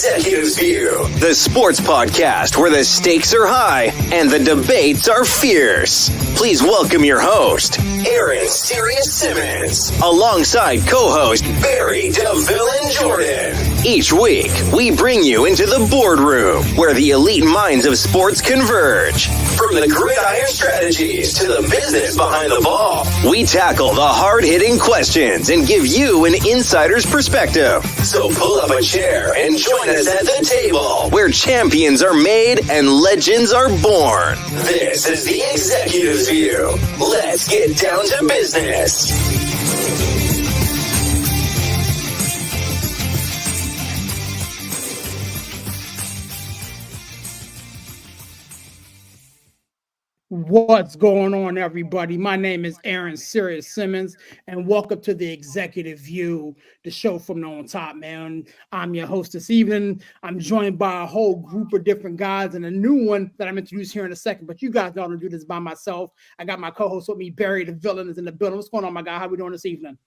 Executives View, the sports podcast where the stakes are high and the debates are fierce. Please welcome your host, Aaron Sirius Simmons, alongside co-host Barry DeVille and Jordan. Each week, we bring you into the boardroom where the elite minds of sports converge. From the gridiron strategies to the business behind the ball, we tackle the hard-hitting questions and give you an insider's perspective. So pull up a chair and join us at the table where champions are made and legends are born. This is the Executives View. Let's get down to business. What's going on, everybody? My name is Aaron Sirius Simmons, and welcome to the Executive View, the show from on top, man. I'm your host this evening. I'm joined by a whole group of different guys and a new one that I'm introduced here in a second, but you guys don't do this by myself. I got my co-host with me, Barry the Villain, is in the building. What's going on, my guy? How we doing this evening?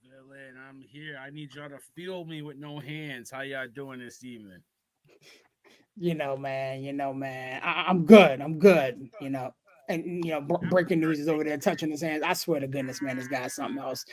Villain, I'm here. I need y'all to feel me with no hands. How y'all doing this evening? You know, man, I'm good. And breaking news is over there touching his hands. I swear to goodness, man, this guy's something else.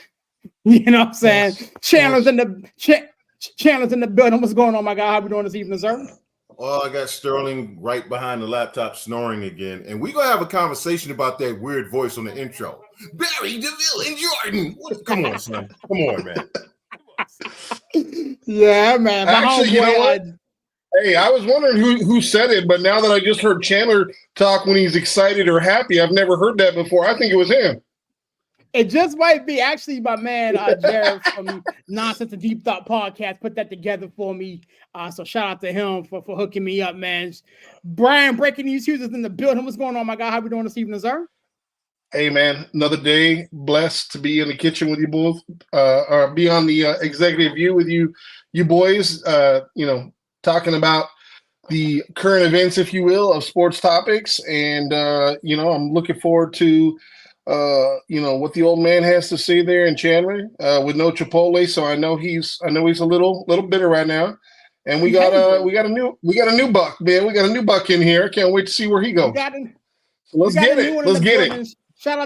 You know what I'm saying? Yes. Chandler's in the building. What's going on, my guy? How we doing this evening, sir? Well, I got Sterling right behind the laptop snoring again. And we're going to have a conversation about that weird voice on the intro. Barry DeVille and Jordan. Come on, son. Come on, man. Yeah, man. Actually, you know what? Hey, I was wondering who said it, but now that I just heard Chandler talk when he's excited or happy, I've never heard that before. I think it was him. It just might be actually my man Jared from Nonsense and Deep Thought Podcast put that together for me. So shout out to him for hooking me up, man. Brian, breaking news users in the building. What's going on, my guy? How we doing this evening, sir? Hey, man, another day. Blessed to be in the kitchen with you both, or be on the Executive View with you boys. Talking about the current events, if you will, of sports topics. And, I'm looking forward to, what the old man has to say there in Chandler with no Chipotle. So I know he's a little bitter right now. And we got a new buck, man. We got a new buck in here. Can't wait to see where he goes. Let's get it. Shout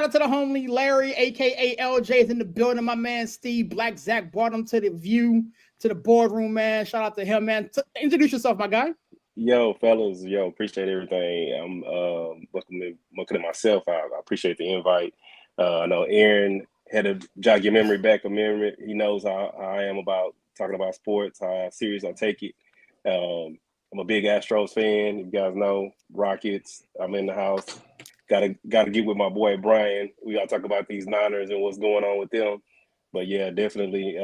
out to the homely Larry, a.k.a. LJ, is in the building. My man Steve Black Zach brought him to the view, to the boardroom, man. Shout out to him, man. Introduce yourself, my guy. Yo, fellas. Appreciate everything. I'm looking at myself. I appreciate the invite. I know Aaron had to jog your memory back a minute. He knows how I am about talking about sports, how serious I take it. I'm a big Astros fan. You guys know Rockets. I'm in the house. Gotta get with my boy Brian. We gotta talk about these Niners and what's going on with them. But yeah, definitely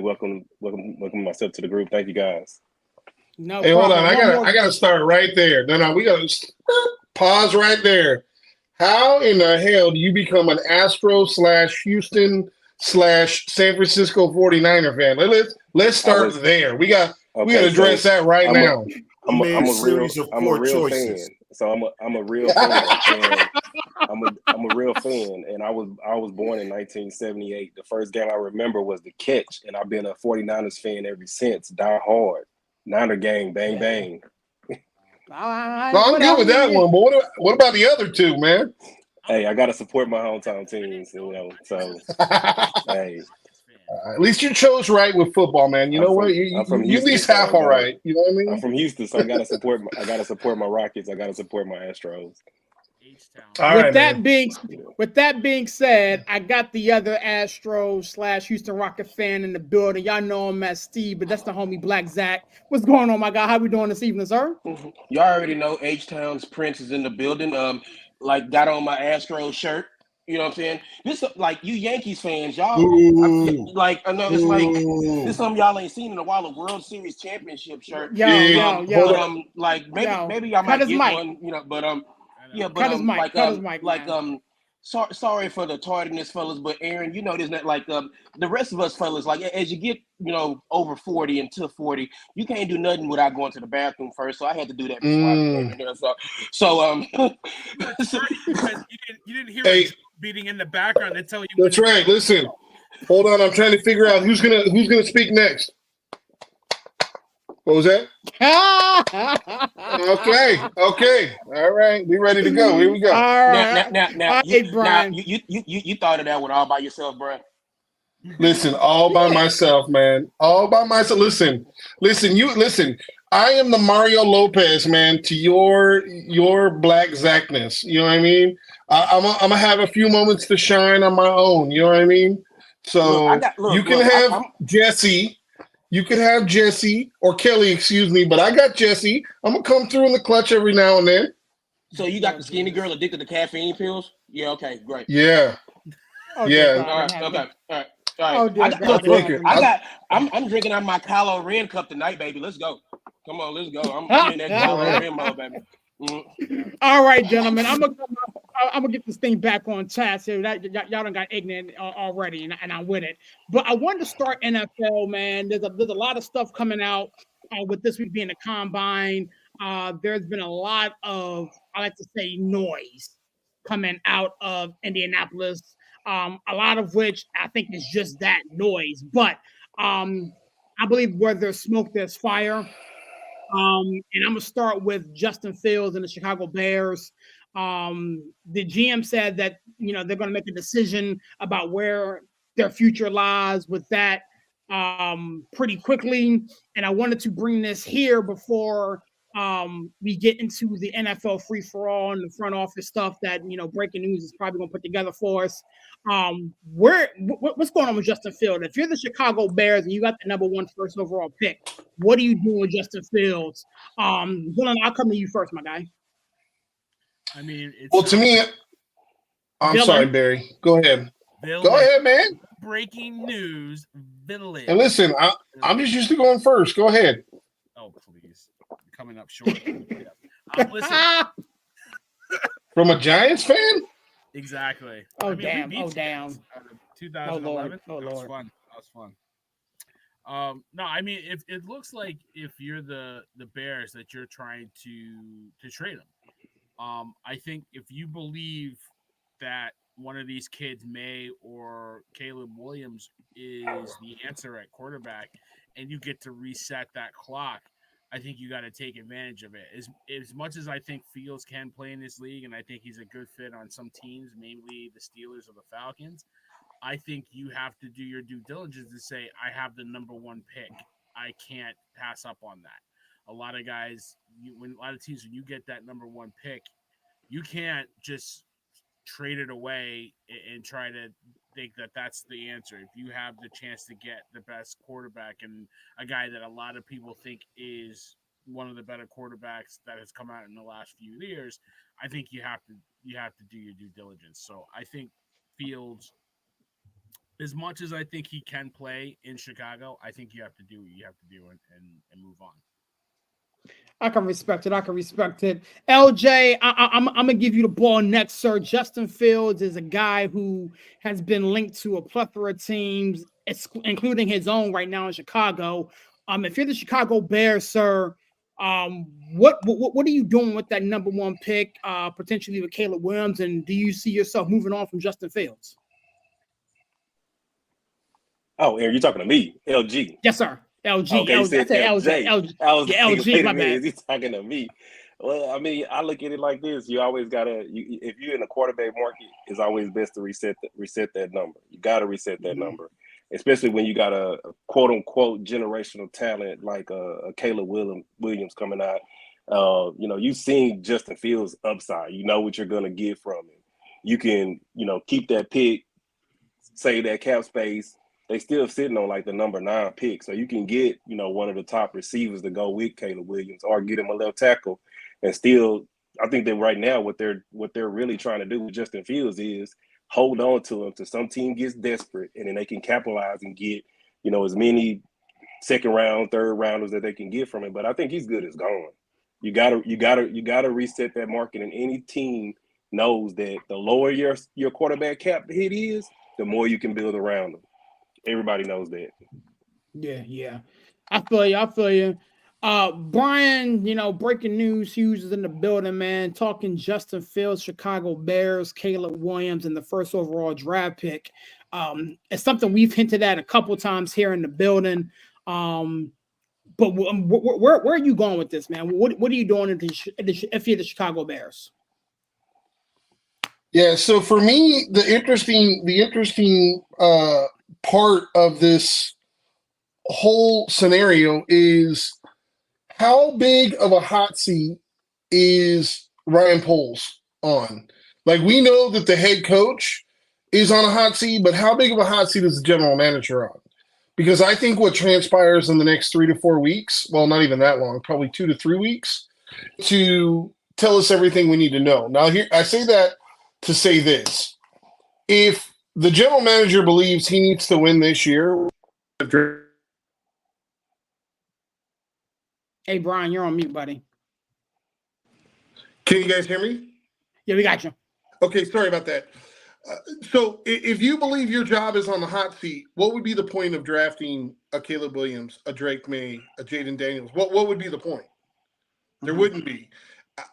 welcome myself to the group. Thank you guys. No, hey, hold on. I gotta start right there. No, we gotta pause right there. How in the hell do you become an Astro / Houston / San Francisco 49er fan? Let's start there. We gotta address that right now. I'm a real fan. So I'm a real fan. I'm a real fan, and I was born in 1978. The first game I remember was the Catch, and I've been a 49ers fan ever since. Die hard, Niner gang, bang bang. I'm good with that one, but what about the other two, man? Hey, I gotta support my hometown teams, So hey. At least you chose right with football, man. You know what? You at least half all right. You know what I mean? I'm from Houston, so I gotta support my Rockets. I gotta support my Astros. With that being said, I got the other Astros / Houston Rocket fan in the building. Y'all know him as Steve, but that's the homie Black Zach. What's going on, my guy? How we doing this evening, sir? You already know H-Town's Prince is in the building. Got on my Astros shirt. You know what I'm saying? This like you Yankees fans, y'all. I know it's like this something y'all ain't seen in a while. A World Series championship shirt. Yo. Maybe I might get one. Cut his mic. Sorry for the tardiness, fellas, but Aaron, there's not the rest of us fellas. Like as you get over 40 and to 40, you can't do nothing without going to the bathroom first. So I had to do that. Because you didn't hear it beating in the background to tell you. That's right. Listen, hold on. I'm trying to figure out who's gonna speak next. What was that? Okay. All right, we ready to go. Here we go. All right. Now, Brian. you thought of that one all by yourself, Brian. Listen, all by myself, man. All by myself. Listen. I am the Mario Lopez, man, to your Black Zackness. You know what I mean? I'm gonna have a few moments to shine on my own. You know what I mean? So you can have Jesse. You could have Jesse or Kelly, excuse me, but I got Jesse. I'm gonna come through in the clutch every now and then. So you got the skinny girl addicted to caffeine pills? Yeah. Okay. Great. Yeah. Yeah. All right. Okay. All right. Oh, dear I'm drinking out my Kylo Ren cup tonight, baby. Let's go. Come on, let's go. I'm in that Kylo Ren mode, baby. All right, gentlemen. I'm gonna get this thing back on task here. Y'all done got ignorant already, and I'm with it. But I wanted to start NFL, man. There's a lot of stuff coming out with this week being the combine. There's been a lot of, I like to say, noise coming out of Indianapolis. A lot of which I think is just that noise. But I believe where there's smoke, there's fire. And I'm gonna start with Justin Fields and the Chicago Bears. The GM said that they're gonna make a decision about where their future lies with that pretty quickly. And I wanted to bring this here before we get into the NFL free for all and the front office stuff that breaking news is probably gonna put together for us. What's going on with Justin Fields? If you're the Chicago Bears and you got the number 1 first overall pick, what are you doing with Justin Fields? Dylan, I'll come to you first, my guy. I mean, to me, I'm Dylan. Sorry, Barry. Go ahead. Villain. Go ahead, man. Breaking news, villain. And listen, I'm just used to going first. Go ahead. Oh, please. Coming up short. Listen. From a Giants fan? Exactly. Oh, I mean, damn. we beat Oh, damn. 2011. Oh, That was Lord. fun. That was fun. No, I mean, if it looks like if you're the Bears that you're trying to trade them, I think if you believe that one of these kids, May or Caleb Williams, is the answer at quarterback, and you get to reset that clock, I think you got to take advantage of it. As much as I think Fields can play in this league, and I think he's a good fit on some teams, mainly the Steelers or the Falcons, I think you have to do your due diligence to say, I have the number 1 pick. I can't pass up on that. A lot of guys, when you get that number 1 pick, you can't just trade it away and try to think that that's the answer. If you have the chance to get the best quarterback and a guy that a lot of people think is one of the better quarterbacks that has come out in the last few years, I think you have to do your due diligence. So I think Fields, as much as I think he can play in Chicago, I think you have to do what you have to do and move on. I can respect it. LJ, I'm gonna give you the ball next, sir. Justin Fields is a guy who has been linked to a plethora of teams, including his own right now in Chicago. If you're the Chicago Bears, sir, what are you doing with that number 1 pick, potentially with Caleb Williams, and do you see yourself moving on from Justin Fields? Oh, Aaron, you're talking to me, LG. Yes, sir. LG. Okay, LG, my bad. He's talking to me. Well, I mean, I look at it like this: you always gotta, if you're in the quarterback market, it's always best to reset that number. You gotta reset that number, especially when you got a quote unquote generational talent like a Caleb Williams coming out. You've seen Justin Fields' upside. You know what you're gonna get from him. You can, keep that pick, save that cap space. They still sitting on like the number 9 pick. So you can get, one of the top receivers to go with Caleb Williams or get him a left tackle. And still, I think that right now what they're really trying to do with Justin Fields is hold on to him till some team gets desperate, and then they can capitalize and get, as many second round, third rounders that they can get from him. But I think he's good as gone. You gotta reset that market, and any team knows that the lower your quarterback cap hit is, the more you can build around them. Everybody knows that. Yeah. I feel you. Brian, breaking news, Hughes is in the building, man. Talking Justin Fields, Chicago Bears, Caleb Williams, and the first overall draft pick. It's something we've hinted at a couple times here in the building. But where are you going with this, man? What are you doing if you're the Chicago Bears? Yeah, so for me, the interesting part of this whole scenario is how big of a hot seat is Ryan Poles on? Like, we know that the head coach is on a hot seat, but how big of a hot seat is the general manager on? Because I think what transpires in the next 3 to 4 weeks, well, not even that long, probably 2 to 3 weeks, to tell us everything we need to know. Now, here I say that to say this. If the general manager believes he needs to win this year. Hey, Brian, you're on mute, buddy. Can you guys hear me? Yeah, we got you. Okay, sorry about that. So if you believe your job is on the hot seat, what would be the point of drafting a Caleb Williams, a Drake May, a Jaden Daniels? What would be the point? There wouldn't be.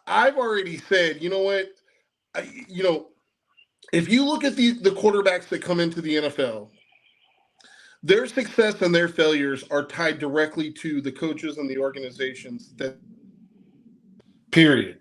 I've already said, you know what? If you look at the quarterbacks that come into the NFL, their success and their failures are tied directly to the coaches and the organizations that period.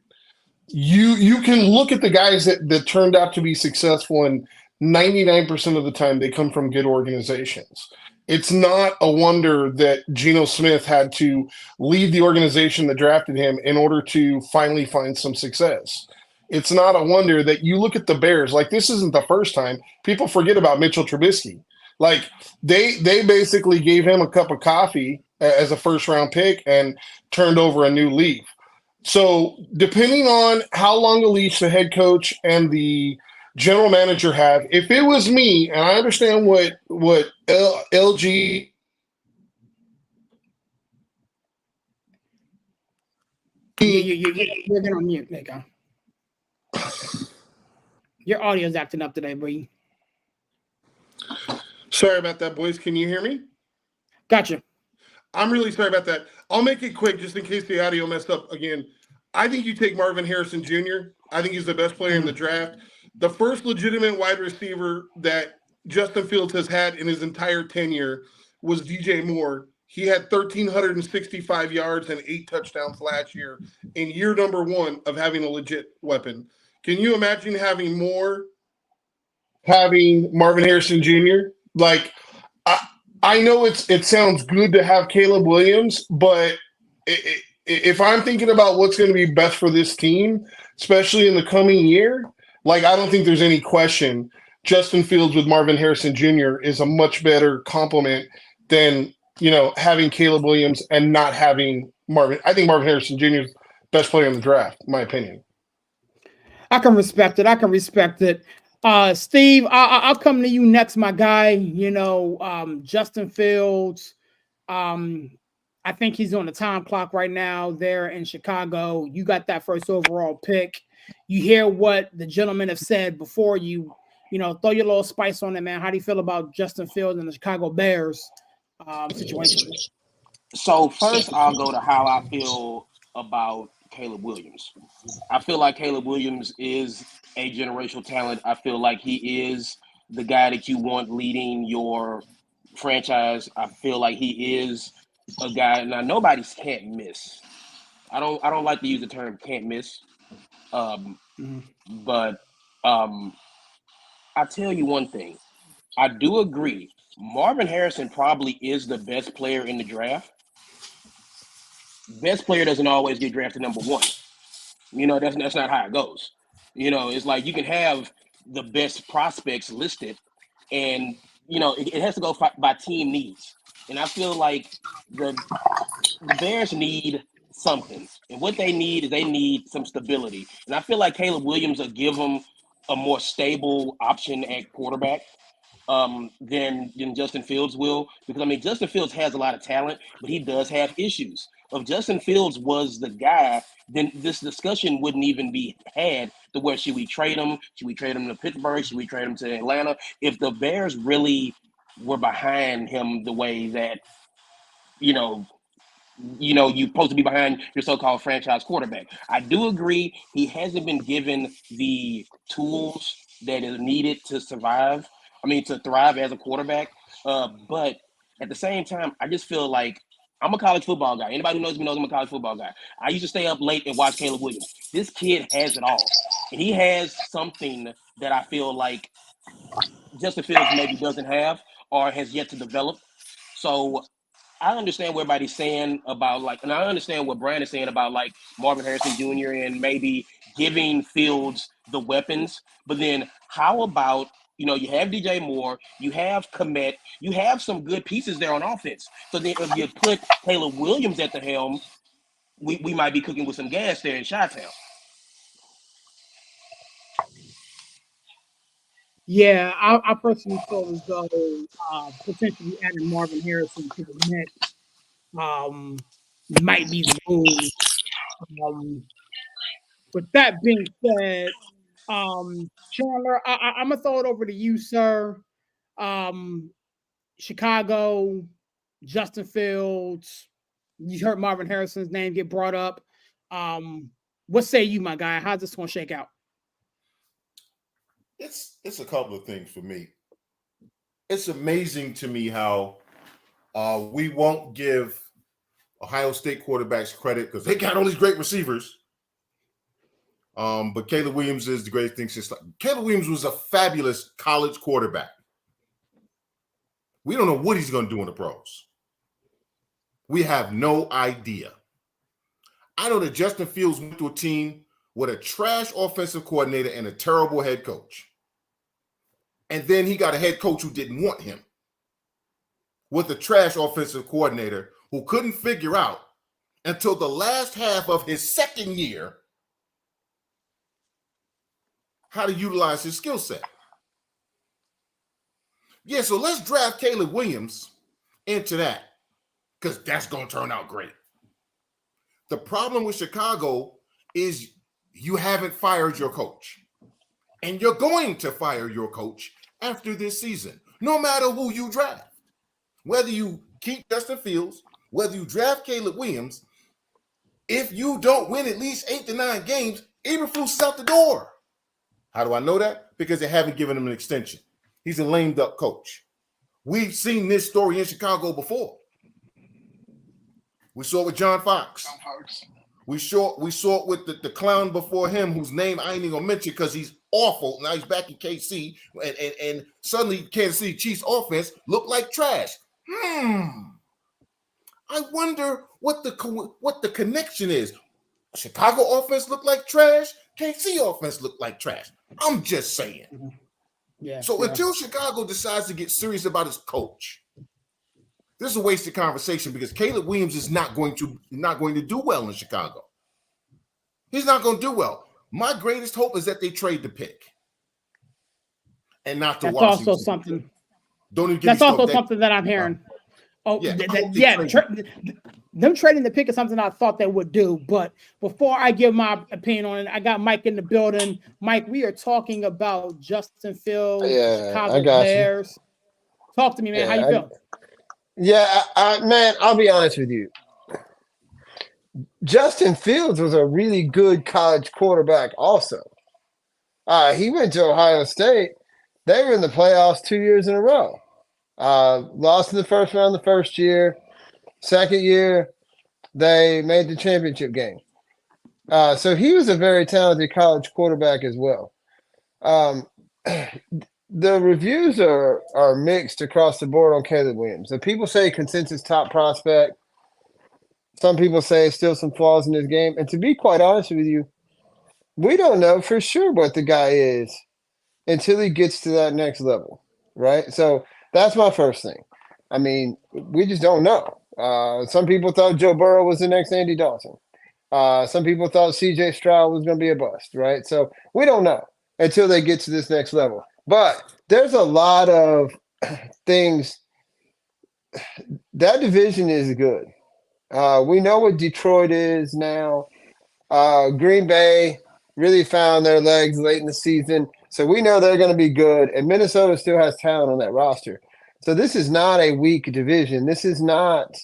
You can look at the guys that turned out to be successful, and 99% of the time they come from good organizations. It's not a wonder that Geno Smith had to leave the organization that drafted him in order to finally find some success. It's not a wonder that you look at the Bears, like this isn't the first time. People forget about Mitchell Trubisky. Like they basically gave him a cup of coffee as a first-round pick and turned over a new leaf. So depending on how long a leash the head coach and the general manager have, if it was me, and I understand what LG. You're gonna mute, nigga. Your audio's acting up today, Bree. Sorry about that, boys. Can you hear me? Gotcha. I'm really sorry about that. I'll make it quick just in case the audio messed up again. I think you take Marvin Harrison Jr. I think he's the best player in the draft. The first legitimate wide receiver that Justin Fields has had in his entire tenure was DJ Moore. He had 1,365 yards and 8 touchdowns last year in year number 1 of having a legit weapon. Can you imagine having Marvin Harrison Jr.? Like, I know it sounds good to have Caleb Williams, but if I'm thinking about what's going to be best for this team, especially in the coming year, like I don't think there's any question Justin Fields with Marvin Harrison Jr. is a much better complement than, having Caleb Williams and not having Marvin. I think Marvin Harrison Jr. is the best player in the draft, in my opinion. I can respect it. Steve, I'll come to you next, my guy. Justin Fields. I think he's on the time clock right now there in Chicago. You got that first overall pick. You hear what the gentlemen have said before you throw your little spice on it, man. How do you feel about Justin Fields and the Chicago Bears situation? So first I'll go to how I feel about Caleb Williams. I feel like Caleb Williams is a generational talent. I feel like he is the guy that you want leading your franchise. I feel like he is a guy. Now nobody can't miss. I don't like to use the term can't miss. But I tell you one thing. I do agree. Marvin Harrison probably is the best player in the draft. Best player doesn't always get drafted number 1. That's not how it goes. It's like you can have the best prospects listed, and it has to go by team needs. And I feel like the Bears need something, and what they need is some stability. And I feel like Caleb Williams will give them a more stable option at quarterback than Justin Fields will, because Justin Fields has a lot of talent, but he does have issues. If Justin Fields was the guy, then this discussion wouldn't even be had to where should we trade him? Should we trade him to Pittsburgh? Should we trade him to Atlanta? If the Bears really were behind him the way that, you're supposed to be behind your so-called franchise quarterback. I do agree he hasn't been given the tools that is needed to to thrive as a quarterback. But at the same time, I just feel like I'm a college football guy. Anybody who knows me knows I'm a college football guy. I used to stay up late and watch Caleb Williams. This kid has it all. And he has something that I feel like Justin Fields maybe doesn't have or has yet to develop. So I understand what everybody's saying about and I understand what Brian is saying about Marvin Harrison Jr. and maybe giving Fields the weapons. But then how about, you have DJ Moore, you have Kmet, you have some good pieces there on offense. So then if you put Caleb Williams at the helm, we might be cooking with some gas there in Chi-Town. Yeah, I personally feel as though potentially adding Marvin Harrison to the mix might be the move. With that being said, Chandler, I'm gonna throw it over to you, sir. Chicago, Justin Fields. You heard Marvin Harrison's name get brought up. What say you, my guy? How's this one shake out? It's a couple of things for me. It's amazing to me how we won't give Ohio State quarterbacks credit because they got all these great receivers. But Caleb Williams is the greatest thing since Caleb Williams was a fabulous college quarterback. We don't know what he's going to do in the pros. We have no idea. I know that Justin Fields went to a team with a trash offensive coordinator and a terrible head coach. And then he got a head coach who didn't want him with a trash offensive coordinator who couldn't figure out until the last half of his second year how to utilize his skill set. Yeah, so let's draft Caleb Williams into that because that's going to turn out great. The problem with Chicago is you haven't fired your coach. And you're going to fire your coach after this season, no matter who you draft. Whether you keep Justin Fields, whether you draft Caleb Williams, if you don't win at least 8 to 9 games, Eberflus is out the door. How do I know that? Because they haven't given him an extension. He's a lamed up coach. We've seen this story in Chicago before. We saw it with John Fox. We saw it with the clown before him, whose name I ain't even gonna mention because he's awful. Now he's back in KC, and suddenly Kansas City Chiefs offense looked like trash. I wonder what the connection is. Chicago offense looked like trash. KC offense looked like trash. I'm just saying. Yeah. So until Chicago decides to get serious about his coach, this is a wasted conversation because Caleb Williams is not going to do well in Chicago. He's not going to do well. My greatest hope is that they trade the pick and not the Washington. That's also something. Don't even. That's also something that I'm hearing. Them trading the pick is something I thought they would do. But before I give my opinion on it, I got Mike in the building. Mike, we are talking about Justin Fields, Chicago Bears. Talk to me, man. How you feeling? Yeah, man, I'll be honest with you. Justin Fields was a really good college quarterback also. He went to Ohio State. They were in the playoffs 2 years in a row. Lost in the first round the first year. Second year, they made the championship game. So he was a very talented college quarterback as well. The reviews are mixed across the board on Caleb Williams. So people say consensus top prospect. Some people say still some flaws in his game. And to be quite honest with you, we don't know for sure what the guy is until he gets to that next level, right? So that's my first thing. I mean, we just don't know. Some people thought Joe Burrow was the next Andy Dalton. Some people thought C.J. Stroud was going to be a bust, right? So we don't know until they get to this next level. But there's a lot of things. That division is good. We know what Detroit is now. Green Bay really found their legs late in the season. So we know they're going to be good. And Minnesota still has talent on that roster. So this is not a weak division. This is not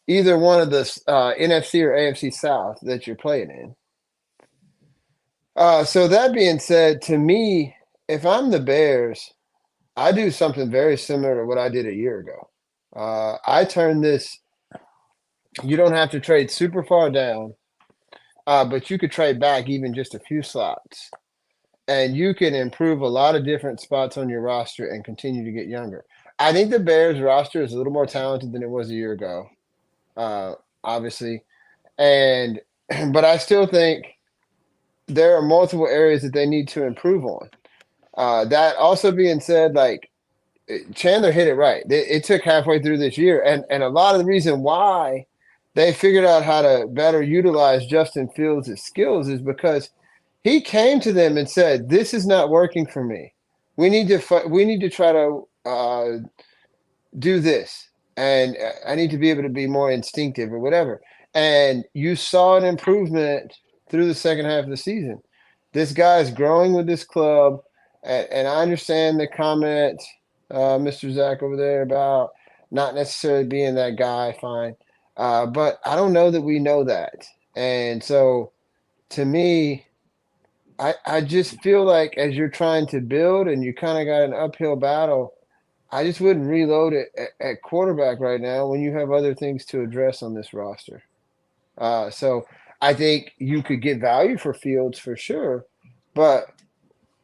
either one of the NFC or AFC South that you're playing in. So that being said, to me, if I'm the Bears, I do something very similar to what I did a year ago. I turn this You don't have to trade super far down, but you could trade back even just a few slots. And you can improve a lot of different spots on your roster and continue to get younger. I think the Bears roster is a little more talented than it was a year ago, obviously. But I still think there are multiple areas that they need to improve on. That also being said, like Chandler hit it right. It took halfway through this year. And a lot of the reason why they figured out how to better utilize Justin Fields' skills is because he came to them and said, "This is not working for me. We need to try to do this, and I need to be able to be more instinctive or whatever." And you saw an improvement through the second half of the season. This guy is growing with this club, and I understand the comment, Mr. Zach over there, about not necessarily being that guy. Fine, but I don't know that we know that, and so to me. I just feel like as you're trying to build and you kind of got an uphill battle, I just wouldn't reload it at quarterback right now when you have other things to address on this roster. So I think you could get value for Fields for sure, but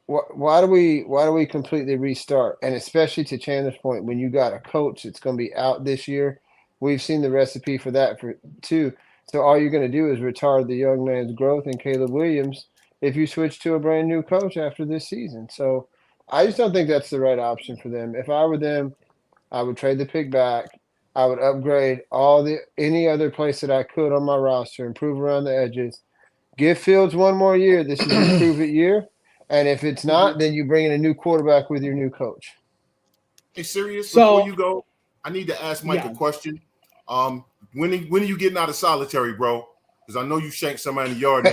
why do we completely restart? And especially to Chandler's point, when you got a coach that's going to be out this year, we've seen the recipe for that too. So all you're going to do is retard the young man's growth in Caleb Williams if you switch to a brand new coach after this season. So I just don't think that's the right option for them. If I were them, I would trade the pick back. I would upgrade any other place that I could on my roster, improve around the edges. Give Fields one more year. This is an improve it year. And if it's not, then you bring in a new quarterback with your new coach. Hey, Sirius, before you go, I need to ask Mike a question. When are you getting out of solitary, bro? Because I know you shanked somebody in the yard.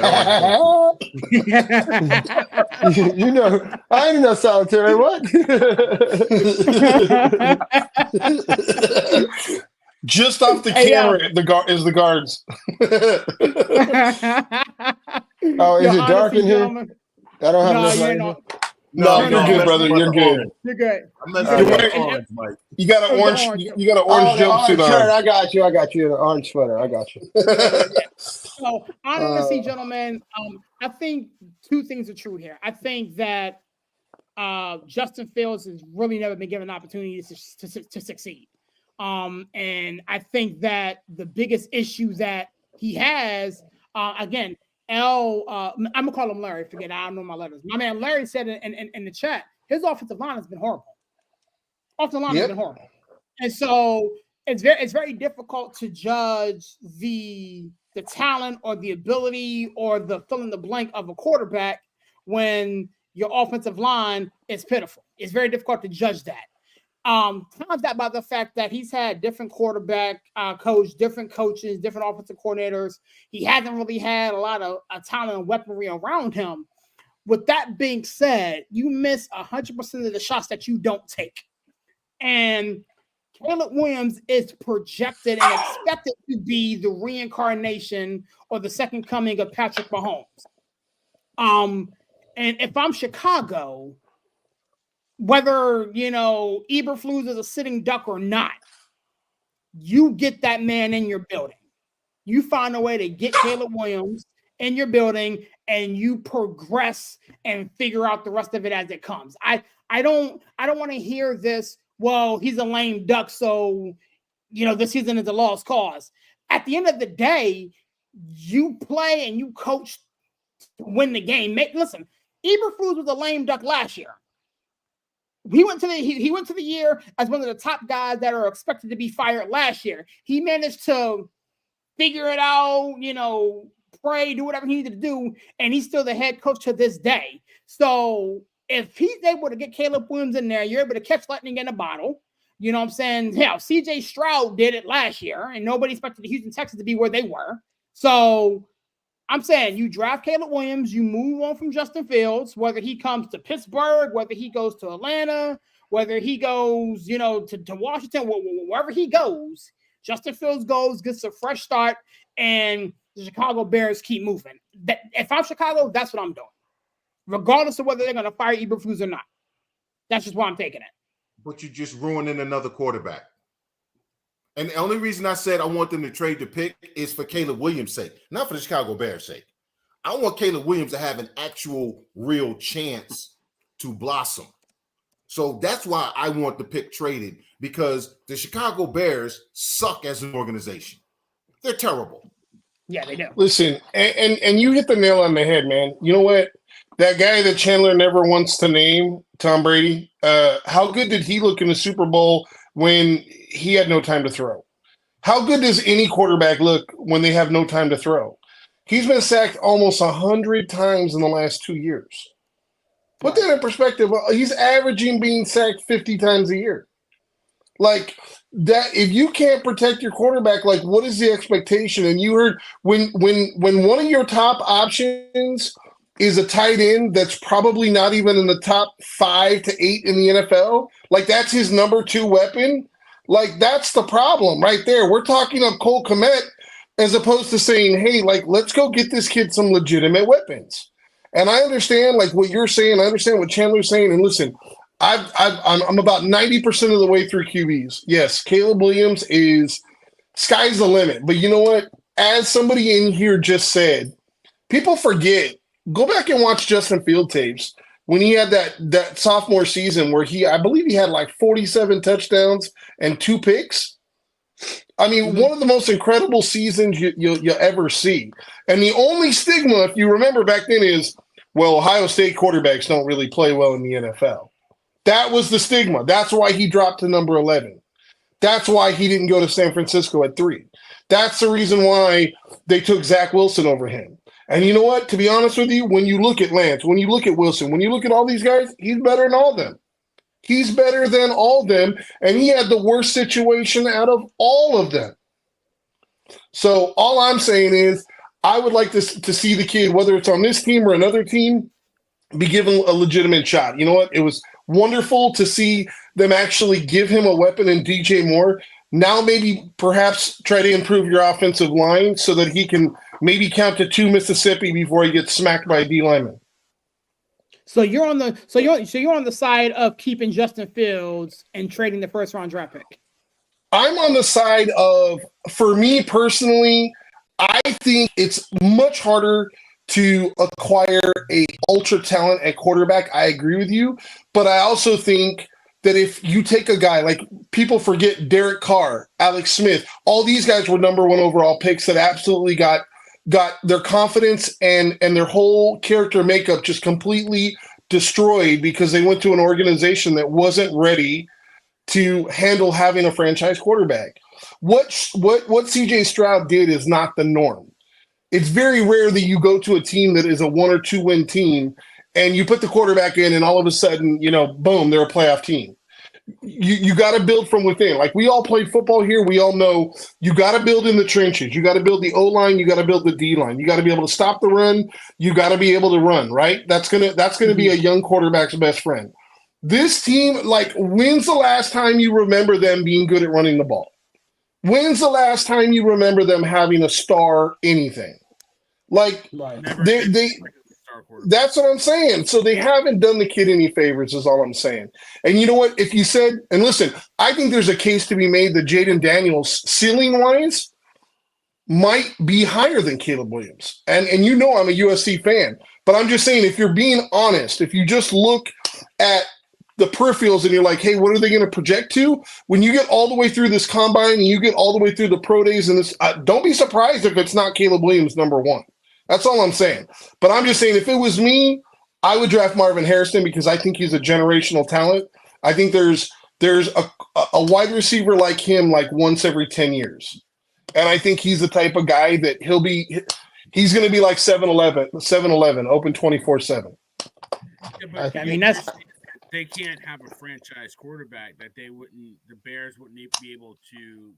You know, I ain't no solitary. What? Just off the camera, is the guards. Oh, is it dark in here? I don't have enough light. No, you're good, brother. You're good. You're good. You got an orange. You got an orange jumpsuit on. I got you. An orange sweater. I got you. So honestly, gentlemen, I think two things are true here. I think that Justin Fields has really never been given opportunities to succeed. And I think that the biggest issue that he has, again, I'm gonna call him Larry. Forget, I don't know my letters. My man Larry said in the chat, his offensive line has been horrible. Offensive line has been horrible, and so it's very difficult to judge the talent or the ability or the fill in the blank of a quarterback when your offensive line is pitiful. It's very difficult to judge that. Times that by the fact that he's had different quarterback coach, different coaches, different offensive coordinators. He hasn't really had a lot of talent and weaponry around him. With that being said, you miss 100% of the shots that you don't take. And Caleb Williams is projected and expected to be the reincarnation or the second coming of Patrick Mahomes. And if I'm Chicago, whether, Eberflus is a sitting duck or not, you get that man in your building. You find a way to get Caleb Williams in your building and you progress and figure out the rest of it as it comes. I don't want to hear this, well, he's a lame duck, so, this season is a lost cause. At the end of the day, you play and you coach to win the game. Listen, Eberflus was a lame duck last year. He went to the year as one of the top guys that are expected to be fired last year. He managed to figure it out, pray, do whatever he needed to do, and he's still the head coach to this day. So if he's able to get Caleb Williams in there, you're able to catch lightning in a bottle. You know what I'm saying? Hell, CJ Stroud did it last year, and nobody expected the Houston Texans to be where they were. So I'm saying you draft Caleb Williams, you move on from Justin Fields, whether he comes to Pittsburgh, whether he goes to Atlanta, whether he goes, to Washington, wherever he goes, Justin Fields goes, gets a fresh start, and the Chicago Bears keep moving. If I'm Chicago, that's what I'm doing, regardless of whether they're going to fire Eberflus or not. That's just why I'm taking it. But you're just ruining another quarterback. And the only reason I said I want them to trade the pick is for Caleb Williams' sake, not for the Chicago Bears' sake. I want Caleb Williams to have an actual real chance to blossom. So that's why I want the pick traded, because the Chicago Bears suck as an organization. They're terrible. Yeah, they do. Listen, and you hit the nail on the head, man. You know what? That guy that Chandler never wants to name, Tom Brady, how good did he look in the Super Bowl when he had no time to throw? How good does any quarterback look when they have no time to throw? He's been sacked almost 100 times in the last 2 years. Put that in perspective. He's averaging being sacked 50 times a year. Like that, if you can't protect your quarterback, like what is the expectation? And you heard when one of your top options is a tight end that's probably not even in the top 5 to 8 in the NFL, like that's his number 2 weapon. Like that's the problem right there. We're talking of Cole Kmet as opposed to saying, hey, like let's go get this kid some legitimate weapons. And I understand like what you're saying. I understand what Chandler's saying. And listen, I'm about 90% of the way through QBs. Yes, Caleb Williams is sky's the limit. But you know what? As somebody in here just said, people forget. Go back and watch Justin Field tapes when he had that sophomore season where I believe he had like 47 touchdowns and 2 picks. I mean, one of the most incredible seasons you'll ever see. And the only stigma, if you remember back then, is, well, Ohio State quarterbacks don't really play well in the NFL. That was the stigma. That's why he dropped to number 11. That's why he didn't go to San Francisco at 3. That's the reason why they took Zach Wilson over him. And you know what? To be honest with you, when you look at Lance, when you look at Wilson, when you look at all these guys, he's better than all of them. He's better than all of them, and he had the worst situation out of all of them. So all I'm saying is I would like to see the kid, whether it's on this team or another team, be given a legitimate shot. You know what? It was wonderful to see them actually give him a weapon in DJ Moore. Now maybe perhaps try to improve your offensive line so that he can maybe count to 2 Mississippi before he gets smacked by a D lineman. So you're on the side of keeping Justin Fields and trading the first round draft pick. I'm on the side of, for me personally, I think it's much harder to acquire a ultra talent at quarterback. I agree with you, but I also think that if you take a guy like, people forget Derek Carr, Alex Smith, all these guys were number 1 overall picks that absolutely got their confidence and their whole character makeup just completely destroyed because they went to an organization that wasn't ready to handle having a franchise quarterback. What CJ Stroud did is not the norm. It's very rare that you go to a team that is a 1 or 2 win team and you put the quarterback in and all of a sudden, boom, they're a playoff team. You got to build from within. Like we all played football here. We all know you got to build in the trenches. You got to build the O-line. You got to build the D-line. You got to be able to stop the run. You got to be able to run, right? That's gonna be a young quarterback's best friend. This team, like, when's the last time you remember them being good at running the ball? When's the last time you remember them having a star anything? Like they that's what I'm saying. So they haven't done the kid any favors is all I'm saying. And you know what? If you said, and listen, I think there's a case to be made that Jaden Daniels ceiling wise might be higher than Caleb Williams. And I'm a USC fan, but I'm just saying, if you're being honest, if you just look at the peripherals and you're like, hey, what are they going to project to? When you get all the way through this combine and you get all the way through the pro days and this, don't be surprised if it's not Caleb Williams number 1. That's all I'm saying. But I'm just saying, if it was me, I would draft Marvin Harrison because I think he's a generational talent. I think there's a wide receiver like him like once every 10 years. And I think he's the type of guy that he's going to be like 7-Eleven, open 24/7. Yeah, I mean, they can't have a franchise quarterback that the Bears wouldn't be able to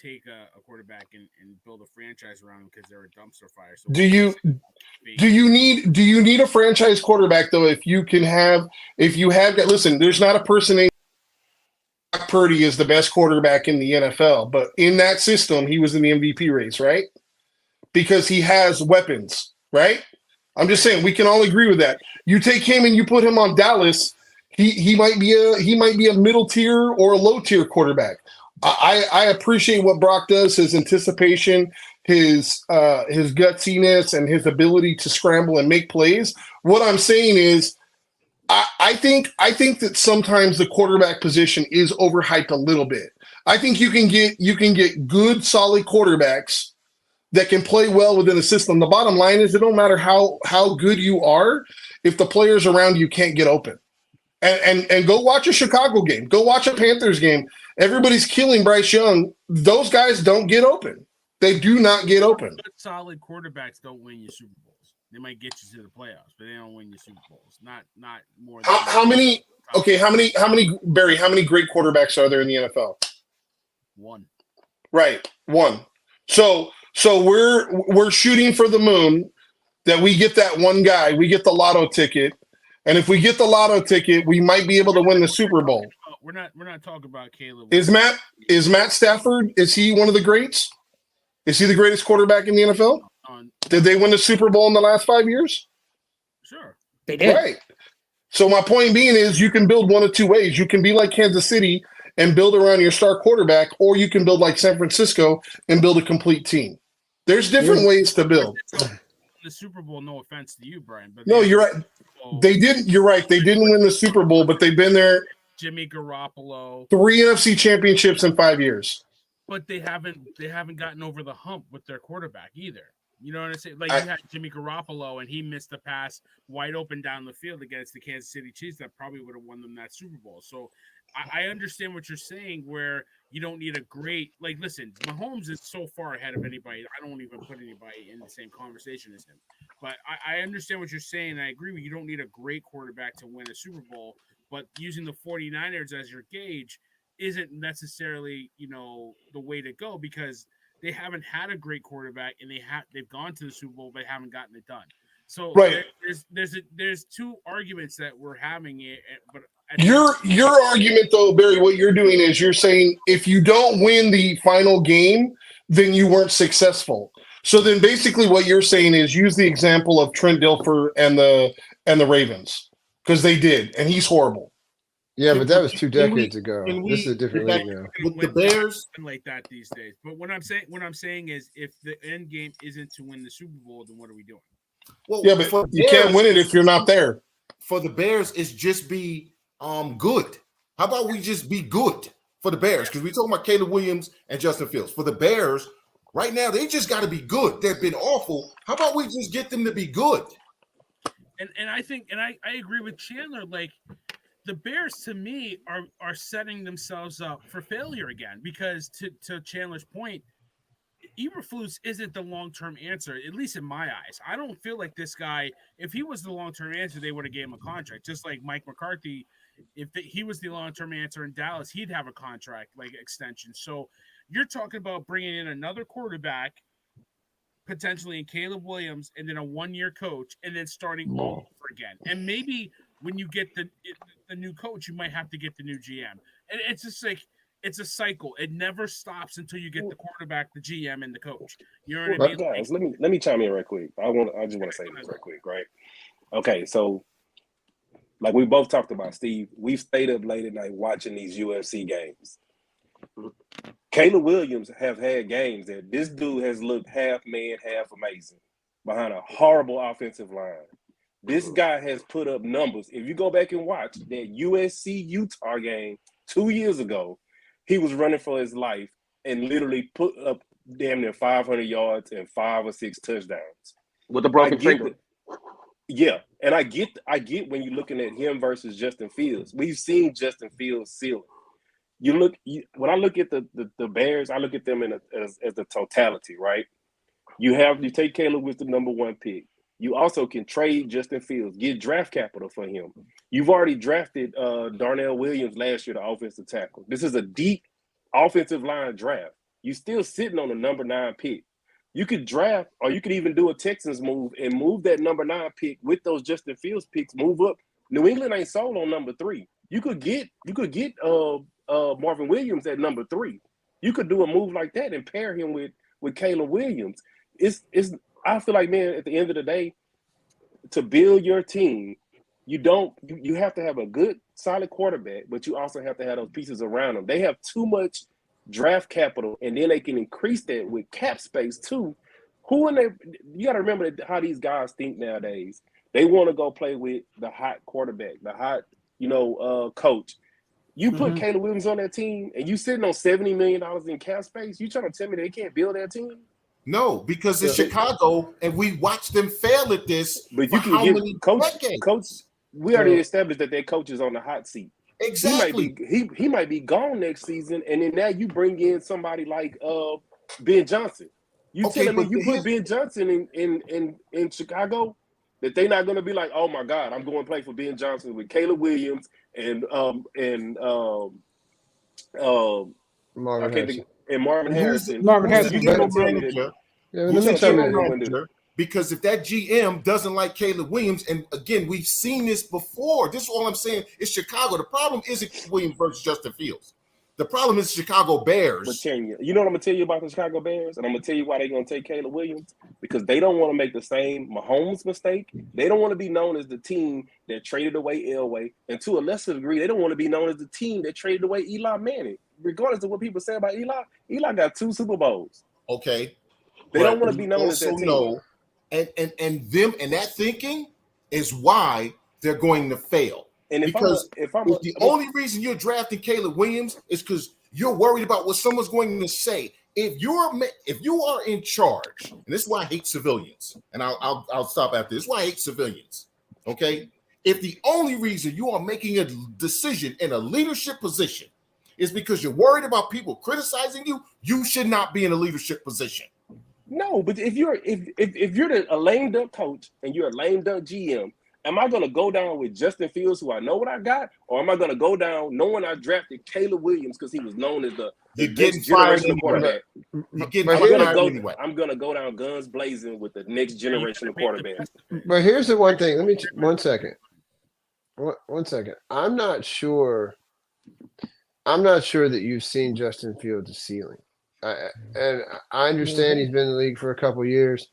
take a quarterback and build a franchise around him because they're a dumpster fire. So do you need a franchise quarterback though? If you have that, listen, there's not a person named Brock Purdy is the best quarterback in the NFL, but in that system, he was in the MVP race, right? Because he has weapons, right? I'm just saying we can all agree with that. You take him and you put him on Dallas, he might be a middle tier or a low tier quarterback. I appreciate what Brock does, his anticipation, his gutsiness, and his ability to scramble and make plays. What I'm saying is, I think that sometimes the quarterback position is overhyped a little bit. I think you can get good, solid quarterbacks that can play well within a system. The bottom line is, it don't matter how good you are if the players around you can't get open. And go watch a Chicago game. Go watch a Panthers game. Everybody's killing Bryce Young. Those guys don't get open. They do not get open. Good, solid quarterbacks don't win you Super Bowls. They might get you to the playoffs, but they don't win you Super Bowls. Not more. How many? Okay, how many? Barry? How many great quarterbacks are there in the NFL? One. Right, one. So we're shooting for the moon. That we get that one guy. We get the lotto ticket. And if we get the lotto ticket, we might be able to win the Super Bowl. We're not talking about Caleb. Is Matt Stafford? Is he one of the greats? Is he the greatest quarterback in the NFL? Did they win the Super Bowl in the last 5 years? Sure, they did. Right. So my point being is, you can build one of two ways. You can be like Kansas City and build around your star quarterback, or you can build like San Francisco and build a complete team. There's different ways to build. The Super Bowl, no offense to you, Brian, but no, you're right. They didn't. You're right. They didn't win the Super Bowl, but they've been there. Jimmy Garoppolo, 3 NFC championships in 5 years. But they haven't gotten over the hump with their quarterback either. You know what I'm saying? Like, you had Jimmy Garoppolo, and he missed the pass wide open down the field against the Kansas City Chiefs that probably would have won them that Super Bowl. So I understand what you're saying, where you don't need a great, like, listen, Mahomes is so far ahead of anybody. I don't even put anybody in the same conversation as him. But I understand what you're saying, and I agree with you. You don't need a great quarterback to win a Super Bowl, but using the 49ers as your gauge isn't necessarily, the way to go, because they haven't had a great quarterback, and they've gone to the Super Bowl, but haven't gotten it done. So right. There's two arguments that we're having it, but your argument, though, Barry, what you're doing is you're saying if you don't win the final game, then you weren't successful. So then basically what you're saying is use the example of Trent Dilfer and the Ravens, because they did, and he's horrible. Yeah, but that was 2 decades ago. This is a different league now. With the Bears, like that these days. But what I'm saying is, if the end game isn't to win the Super Bowl, then what are we doing? well, Yeah, but you can't win it if you're not there. For the Bears, it's just be good. How about we just be good for the Bears? Because we're talking about Caleb Williams and Justin Fields. For the Bears, right now, they just got to be good. They've been awful. How about we just get them to be good? And I think, and I agree with Chandler, like, the Bears, to me, are setting themselves up for failure again, because to Chandler's point, Eberflus isn't the long-term answer, at least in my eyes. I don't feel like this guy, if he was the long-term answer, they would have gave him a contract. Just like Mike McCarthy, if he was the long-term answer in Dallas, he'd have a contract, like, extension. So you're talking about bringing in another quarterback, potentially in Caleb Williams, and then a one-year coach, and then starting all over again. And maybe when you get the new coach, you might have to get the new GM. And it's just like, it's a cycle. It never stops until you get the quarterback, the GM, and the coach. You know what I mean? Guys, let me chime in right quick. I just want to say this right quick, right? Okay, so like we both talked about, Steve, we've stayed up late at night watching these UFC games. Caleb Williams have had games that this dude has looked half man, half amazing behind a horrible offensive line. This guy has put up numbers. If you go back and watch that USC Utah game 2 years ago, he was running for his life and literally put up damn near 500 yards and 5 or 6 touchdowns with a broken finger. Yeah, and I get when you're looking at him versus Justin Fields. We've seen Justin Fields ceiling. When I look at the Bears, I look at them as the totality, right? You take Caleb with the number 1 pick. You also can trade Justin Fields, get draft capital for him. You've already drafted Darnell Williams last year, the offensive tackle. This is a deep offensive line draft. You're still sitting on the number 9 pick. You could draft, or you could even do a Texans move and move that number 9 pick with those Justin Fields picks. Move up. New England ain't sold on number 3. You could get Marvin Williams at number 3. You could do a move like that and pair him with Caleb Williams. I feel like, man, at the end of the day, to build your team, you have to have a good, solid quarterback, but you also have to have those pieces around them. They have too much draft capital, and then they can increase that with cap space too. You got to remember how these guys think nowadays. They want to go play with the hot quarterback, the hot, coach. You put Caleb Williams on that team, and you sitting on $70 million in cap space. You trying to tell me they can't build that team? No, because it's Chicago, and we watched them fail at this. But you can get coach. We already established that their coach is on the hot seat. Exactly. He might be gone next season, and then now you bring in somebody like Ben Johnson. Telling me you put Ben Johnson in Chicago, that they're not going to be like, oh my God, I'm going to play for Ben Johnson with Caleb Williams and Marvin Harrison. Marvin Harrison. Because if that GM doesn't like Caleb Williams, and again, we've seen this before. This is all I'm saying. It's Chicago. The problem isn't Williams versus Justin Fields. The problem is Chicago Bears. You know what I'm going to tell you about the Chicago Bears? And I'm going to tell you why they're going to take Caleb Williams. Because they don't want to make the same Mahomes mistake. They don't want to be known as the team that traded away Elway. And to a lesser degree, they don't want to be known as the team that traded away Eli Manning. Regardless of what people say about Eli got 2 Super Bowls. Okay. They don't want to be known as that team. And that thinking is why they're going to fail. And if the only reason you're drafting Caleb Williams is because you're worried about what someone's going to say. If you are in charge, and this is why I hate civilians, and I'll stop after this. This is why I hate civilians. Okay, if the only reason you are making a decision in a leadership position is because you're worried about people criticizing you, you should not be in a leadership position. No, but if you're a lame duck coach and you're a lame duck GM, am I going to go down with Justin Fields, who I know what I got, or am I going to go down knowing I drafted Caleb Williams because he was known as the next generation of quarterback? I'm going to go down guns blazing with the next generation of quarterback. But here's the one thing. 1 second. 1 second. I'm not sure that you've seen Justin Fields' ceiling. And I understand he's been in the league for a couple of years.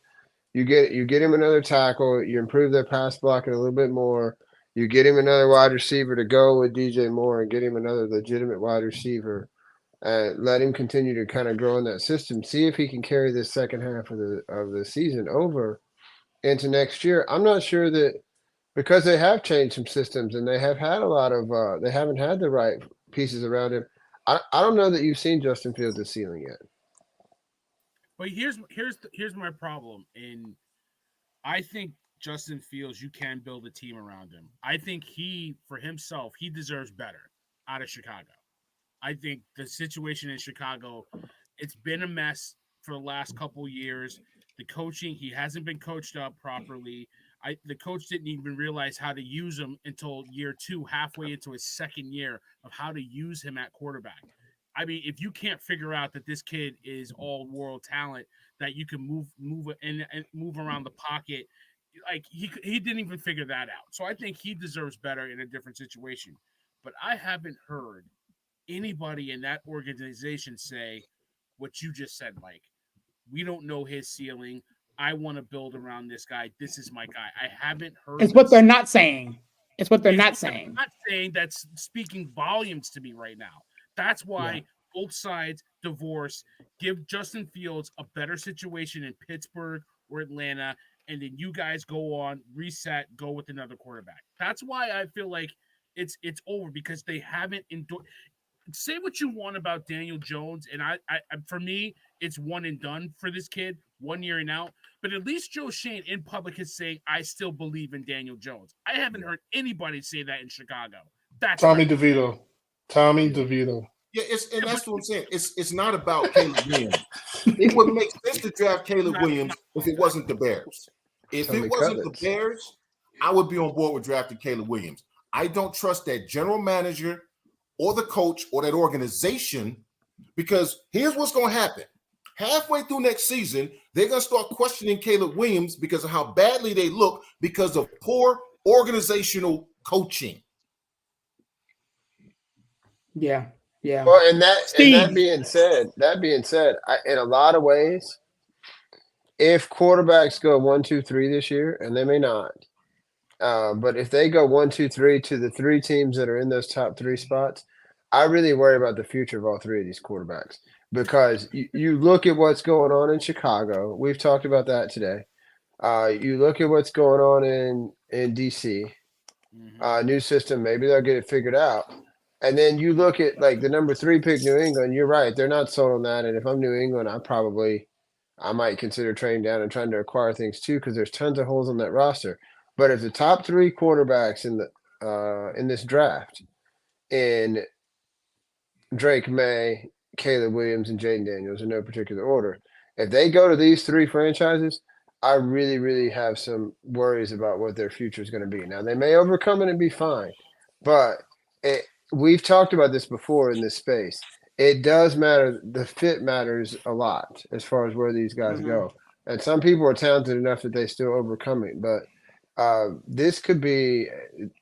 You get him another tackle. You improve their pass blocking a little bit more. You get him another wide receiver to go with DJ Moore and get him another legitimate wide receiver, and let him continue to kind of grow in that system. See if he can carry this second half of the season over into next year. I'm not sure that, because they have changed some systems and they have had a lot of they haven't had the right pieces around him. I don't know that you've seen Justin Fields' ceiling yet. But here's my problem, and I think Justin Fields, you can build a team around him. I think he deserves better out of Chicago. I think the situation in Chicago, it's been a mess for the last couple years. The coaching, he hasn't been coached up properly. The coach didn't even realize how to use him until year 2, halfway into his second year of how to use him at quarterback. I mean, if you can't figure out that this kid is all world talent, that you can move around the pocket, like he didn't even figure that out. So I think he deserves better in a different situation. But I haven't heard anybody in that organization say what you just said, Mike. We don't know his ceiling. I want to build around this guy. This is my guy. I haven't heard. It's what they're not saying. It's what they're not saying. I'm not saying that's speaking volumes to me right now. That's why both sides divorce, give Justin Fields a better situation in Pittsburgh or Atlanta, and then you guys go on, reset, go with another quarterback. That's why I feel like it's over, because they haven't endorsed. Say what you want about Daniel Jones, and I for me, it's one and done for this kid, 1 year and out. But at least Joe Schoen in public is saying, I still believe in Daniel Jones. I haven't heard anybody say that in Chicago. That's Tommy DeVito. Yeah, that's what I'm saying. It's not about Caleb Williams. It would make sense to draft Caleb Williams if it wasn't the Bears. If it wasn't the Bears, I would be on board with drafting Caleb Williams. I don't trust that general manager or the coach or that organization, because here's what's going to happen. Halfway through next season, they're going to start questioning Caleb Williams because of how badly they look because of poor organizational coaching. Yeah. Yeah. Well, and that being said, in a lot of ways, if quarterbacks go 1, 2, 3 this year, and they may not, but if they go 1, 2, 3 to the 3 teams that are in those top 3 spots, I really worry about the future of all three of these quarterbacks because you look at what's going on in Chicago. We've talked about that today. You look at what's going on in DC. New system, maybe they'll get it figured out. And then you look at like the number 3 pick, New England. You're right; they're not sold on that. And if I'm New England, I might consider trading down and trying to acquire things too because there's tons of holes on that roster. But if the top 3 quarterbacks in this draft, in Drake May, Caleb Williams, and Jaden Daniels in no particular order, if they go to these 3 franchises, I really, really have some worries about what their future is going to be. Now, they may overcome it and be fine, but we've talked about this before in this space. It does matter. The fit matters a lot as far as where these guys go. And some people are talented enough that they still overcome it. But this could be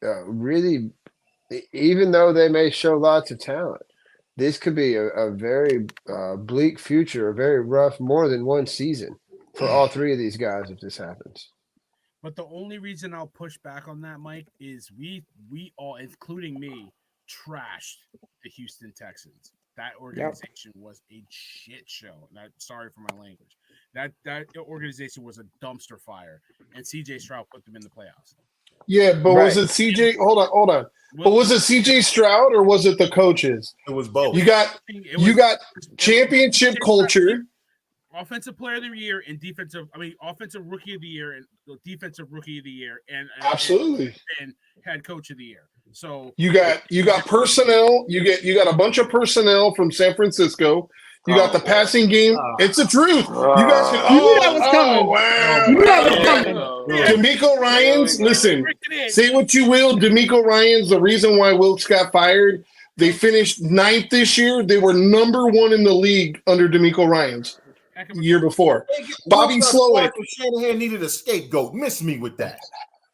really, even though they may show lots of talent, this could be a very bleak future, a very rough, more than one season for all 3 of these guys if this happens. But the only reason I'll push back on that, Mike, is we all, including me, trashed the Houston Texans. That organization was a shit show. Sorry for my language. That organization was a dumpster fire, and CJ Stroud put them in the playoffs. Yeah, but was it CJ? Hold on. But was it CJ Stroud or was it the coaches? It was both. You got championship culture. Offensive player of the year and offensive rookie of the year and defensive rookie of the year and absolutely and head coach of the year. So you got personnel. You got a bunch of personnel from San Francisco. You got the passing game. It's the truth. You guys can. You knew that was coming. Wow. You knew that was coming. DeMeco Ryans. Listen, say what you will. DeMeco Ryans. The reason why Wilkes got fired. They finished 9th this year. They were number 1 in the league under DeMeco Ryans. The year before, Bobby Slowick. Shanahan needed a scapegoat. Miss me with that.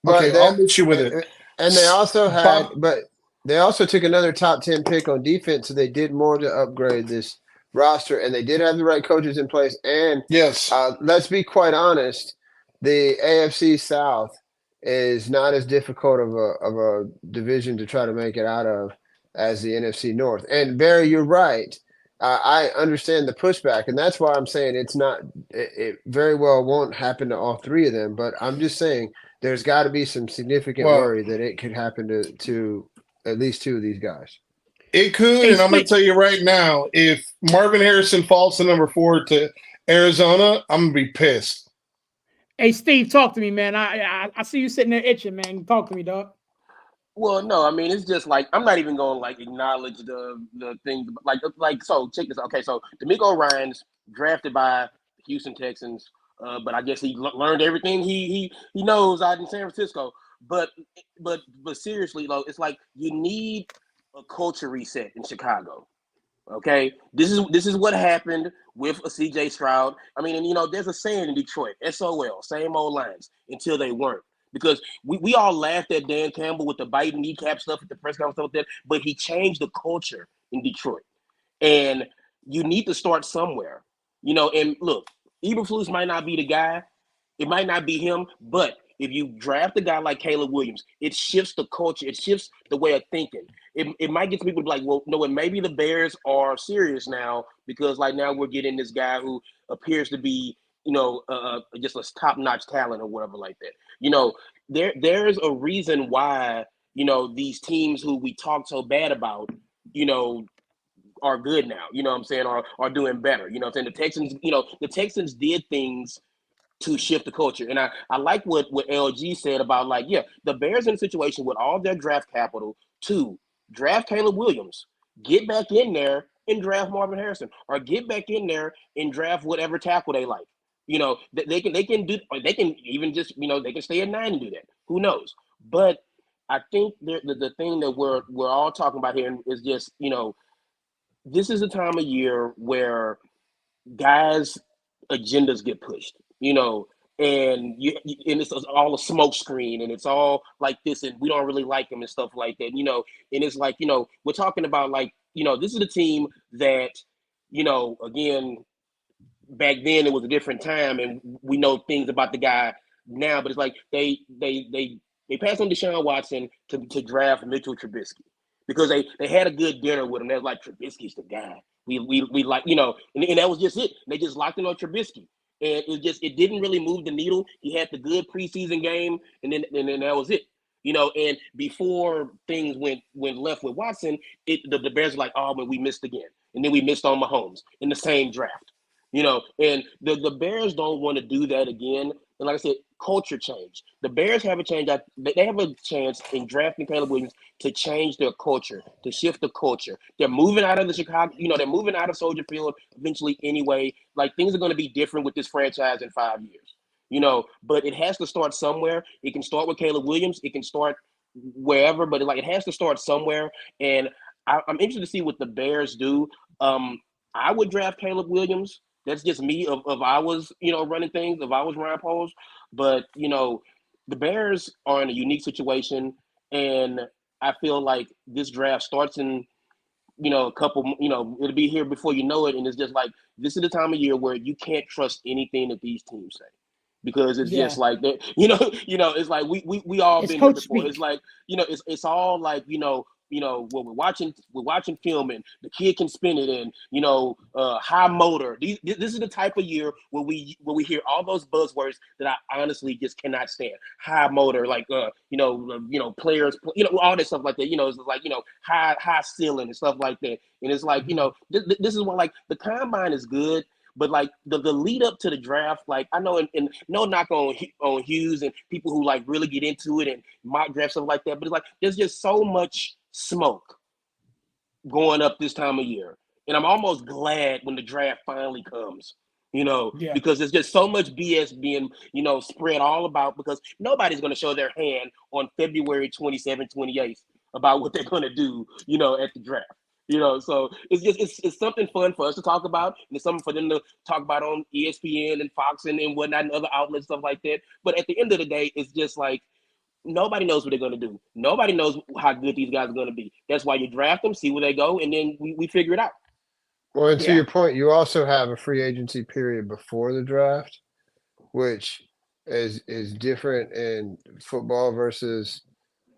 Okay, I'll miss you with it. And they also had, but they also took another top 10 pick on defense, so they did more to upgrade this roster, and they did have the right coaches in place. And yes, let's be quite honest, the AFC South is not as difficult of a division to try to make it out of as the NFC North. And Barry, you're right. I understand the pushback, and that's why I'm saying it very well won't happen to all 3 of them. But I'm just saying there's got to be some significant worry that it could happen to at least 2 of these guys. It could, and I'm going to tell you right now, if Marvin Harrison falls to number 4 to Arizona, I'm going to be pissed. Hey, Steve, talk to me, man. I see you sitting there itching, man. Talk to me, dog. Well, no, I mean, it's just like I'm not even going to like acknowledge the thing. Like so, check this out. Okay, so DeMeco Ryans drafted by Houston Texans, but I guess he learned everything he knows out in San Francisco. But seriously, though, it's like you need a culture reset in Chicago. Okay, this is what happened with a CJ Stroud. I mean, and there's a saying in Detroit, SOL, same old lines until they weren't. Because we all laughed at Dan Campbell with the biting kneecap stuff at the press conference, stuff like that, but he changed the culture in Detroit. And you need to start somewhere. And look, Eberflus might not be the guy. It might not be him, but if you draft a guy like Caleb Williams, it shifts the culture. It shifts the way of thinking. It might get some people like, well, no, and maybe the Bears are serious now because like now we're getting this guy who appears to be just a top-notch talent or whatever like that. There's a reason why, these teams who we talk so bad about, are good now, what I'm saying, are doing better. What I'm saying? The Texans did things to shift the culture. And I like what LG said about the Bears in a situation with all their draft capital to draft Caleb Williams, get back in there and draft Marvin Harrison, or get back in there and draft whatever tackle they like. They can do, or they can even just, they can stay at 9 and do that. Who knows? But I think the thing that we're all talking about here is just, this is a time of year where guys' agendas get pushed, and it's all a smoke screen, and it's all like this, and we don't really like them and stuff like that, and it's like, we're talking about this is a team that, again, back then it was a different time, and we know things about the guy now, but it's like they passed on Deshaun Watson to draft Mitchell Trubisky because they had a good dinner with him. They're like, Trubisky's the guy. We like, you know, and that was just it. They just locked in on Trubisky. And it didn't really move the needle. He had the good preseason game, and then that was it. You know, and before things went left with Watson, the Bears were like, oh, but we missed again. And then we missed on Mahomes in the same draft. You know, and the Bears don't want to do that again. And like I said, culture change. The Bears have a change. They have a chance in drafting Caleb Williams to change their culture, to shift the culture. They're moving out of the Chicago, you know, they're moving out of Soldier Field eventually anyway. Like, things are going to be different with this franchise in 5 years. You know, but it has to start somewhere. It can start with Caleb Williams. It can start wherever, but it has to start somewhere. And I'm interested to see what the Bears do. I would draft Caleb Williams. That's just me if I was, you know, running things, if I was Ryan Poles. But, you know, the Bears are in a unique situation. And I feel like this draft starts in, you know, a couple, you know, it'll be here before you know it. And it's just like, this is the time of year where you can't trust anything that these teams say. Because it's just like that, you know, it's like we all been here before. It's like, you know, it's all like, you know, when we're watching film and the kid can spin it, and, you know, high motor. This is the type of year where we hear all those buzzwords that I honestly just cannot stand. High motor, like players, you know, all that stuff like that. You know, it's like, you know, high ceiling and stuff like that. And it's like, you know, this is what, like, the combine is good. But like the lead up to the draft, like, I know, and no knock on Hughes and people who like really get into it and mock draft stuff like that, but it's like there's just so much smoke going up this time of year, and I'm almost glad when the draft finally comes, you know, because there's just so much BS being, you know, spread all about, because nobody's going to show their hand on February 27th, 28th about what they're going to do, you know, at the draft. You know, so it's something fun for us to talk about, and it's something for them to talk about on ESPN and Fox and whatnot and other outlets, stuff like that. But at the end of the day, it's just like nobody knows what they're going to do. Nobody knows how good these guys are going to be. That's why you draft them, see where they go, and then we figure it out. Well, and to your point, you also have a free agency period before the draft, which is different in football versus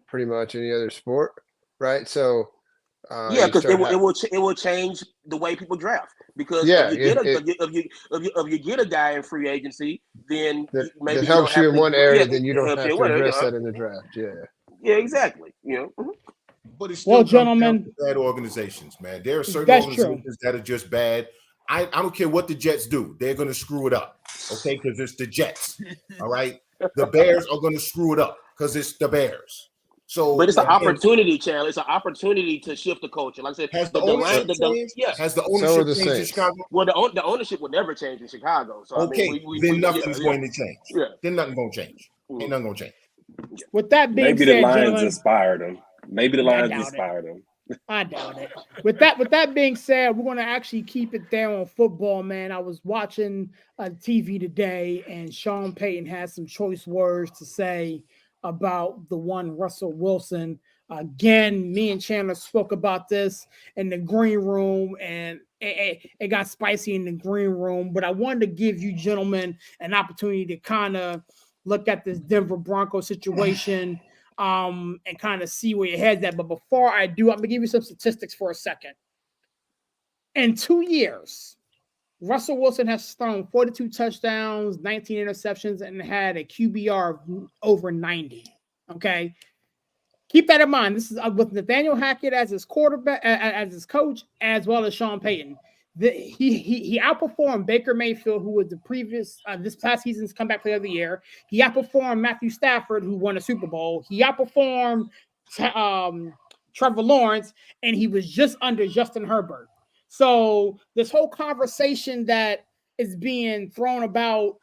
pretty much any other sport, right? So. Because it will change the way people draft. Because if you get a guy in free agency, then maybe it helps you in one area, then you don't have to address that in the draft. Yeah, exactly. You know, but it's still gentlemen, bad organizations, man. There are certain organizations that are just bad. I don't care what the Jets do; they're going to screw it up. Okay, because it's the Jets. All right, the Bears are going to screw it up because it's the Bears. So, but it's an opportunity, Chad. It's an opportunity to shift the culture. Like I said, has the ownership changed? Has the ownership changed in Chicago? Well, the ownership would never change in Chicago. So okay, I mean, then nothing's going to change. Yeah, then nothing's going to change. Ain't nothing going to change. With that being maybe said, the Lions gentlemen, inspired them. Maybe the Lions inspired them. I doubt it. With that being said, we're going to actually keep it there on football, man. I was watching TV today, and Sean Payton had some choice words to say about the one Russell Wilson. Again, me and Chandler spoke about this in the green room, and it got spicy in the green room. But I wanted to give you gentlemen an opportunity to kind of look at this Denver Broncos situation and kind of see where your head's at. But before I do, I'm going to give you some statistics for a second. In 2 years, Russell Wilson has thrown 42 touchdowns, 19 interceptions, and had a QBR of over 90. Okay. Keep that in mind. This is with Nathaniel Hackett as his quarterback, as his coach, as well as Sean Payton. He outperformed Baker Mayfield, who was the previous this past season's comeback player of the year. He outperformed Matthew Stafford, who won a Super Bowl. He outperformed Trevor Lawrence, and he was just under Justin Herbert. So this whole conversation that is being thrown about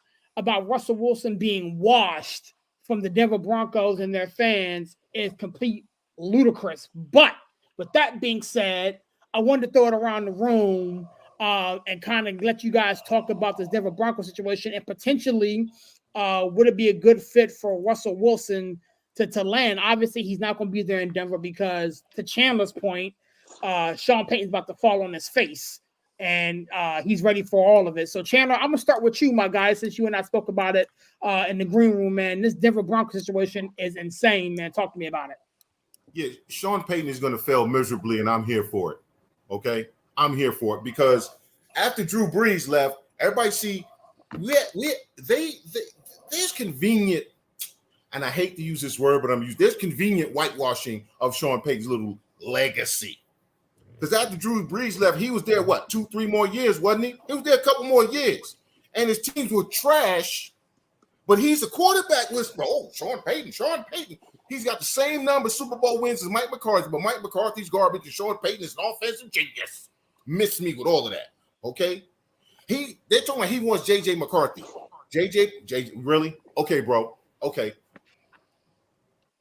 Russell Wilson being washed from the Denver Broncos and their fans is complete ludicrous. But with that being said, I wanted to throw it around the room and kind of let you guys talk about this Denver Broncos situation, and potentially would it be a good fit for Russell Wilson to land? Obviously, he's not going to be there in Denver because, to Chandler's point, Sean Payton's about to fall on his face, and he's ready for all of it. So, Chandler, I'm going to start with you, my guy, since you and I spoke about it in the green room, man. This Denver Broncos situation is insane, man. Talk to me about it. Yeah, Sean Payton is going to fail miserably, and I'm here for it. Okay, I'm here for it because after Drew Brees left, everybody see there's convenient, and I hate to use this word, but there's convenient whitewashing of Sean Payton's little legacy. Because after Drew Brees left, he was there, 2-3 more years, wasn't he? He was there a couple more years. And his teams were trash, but he's a quarterback whisperer. Oh, Sean Payton. He's got the same number of Super Bowl wins as Mike McCarthy, but Mike McCarthy's garbage and Sean Payton is an offensive genius. Miss me with all of that, okay? They're talking about he wants J.J. McCarthy. JJ, really? Okay, bro. Okay.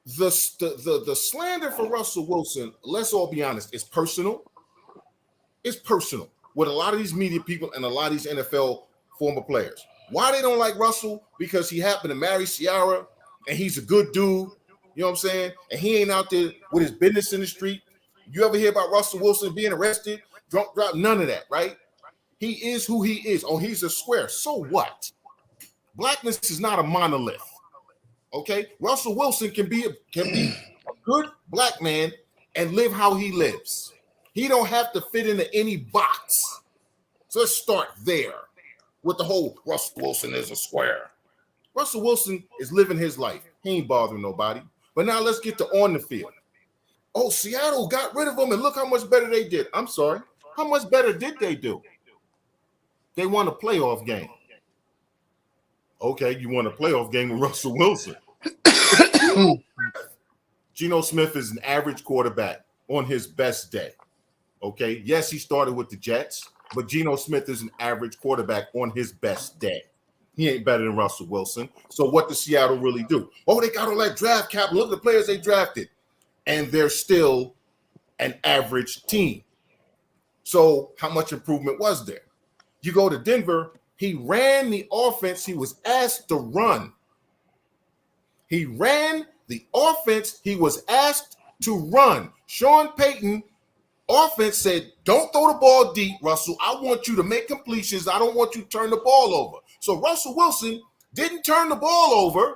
The slander for Russell Wilson, let's all be honest, is personal. It's personal with a lot of these media people and a lot of these NFL former players. Why they don't like Russell? Because he happened to marry Ciara and he's a good dude. You know what I'm saying? And he ain't out there with his business in the street. You ever hear about Russell Wilson being arrested? Drunk, drop, none of that, right? He is who he is. Oh, he's a square. So what? Blackness is not a monolith. Okay? Russell Wilson can be a good black man and live how he lives. He don't have to fit into any box. So let's start there with the whole Russell Wilson is a square. Russell Wilson is living his life. He ain't bothering nobody. But now let's get to on the field. Oh, Seattle got rid of him, and look how much better they did. I'm sorry. How much better did they do? They won a playoff game. Okay, you won a playoff game with Russell Wilson. Geno Smith is an average quarterback on his best day. Okay, yes, he started with the Jets, but Geno Smith is an average quarterback on his best day. He ain't better than Russell Wilson. So what does Seattle really do? Oh, they got all that draft capital. Look at the players they drafted. And they're still an average team. So how much improvement was there? You go to Denver, he ran the offense he was asked to run. He ran the offense he was asked to run. Sean Payton offense said, don't throw the ball deep, Russell. I want you to make completions. I don't want you to turn the ball over. So Russell Wilson didn't turn the ball over.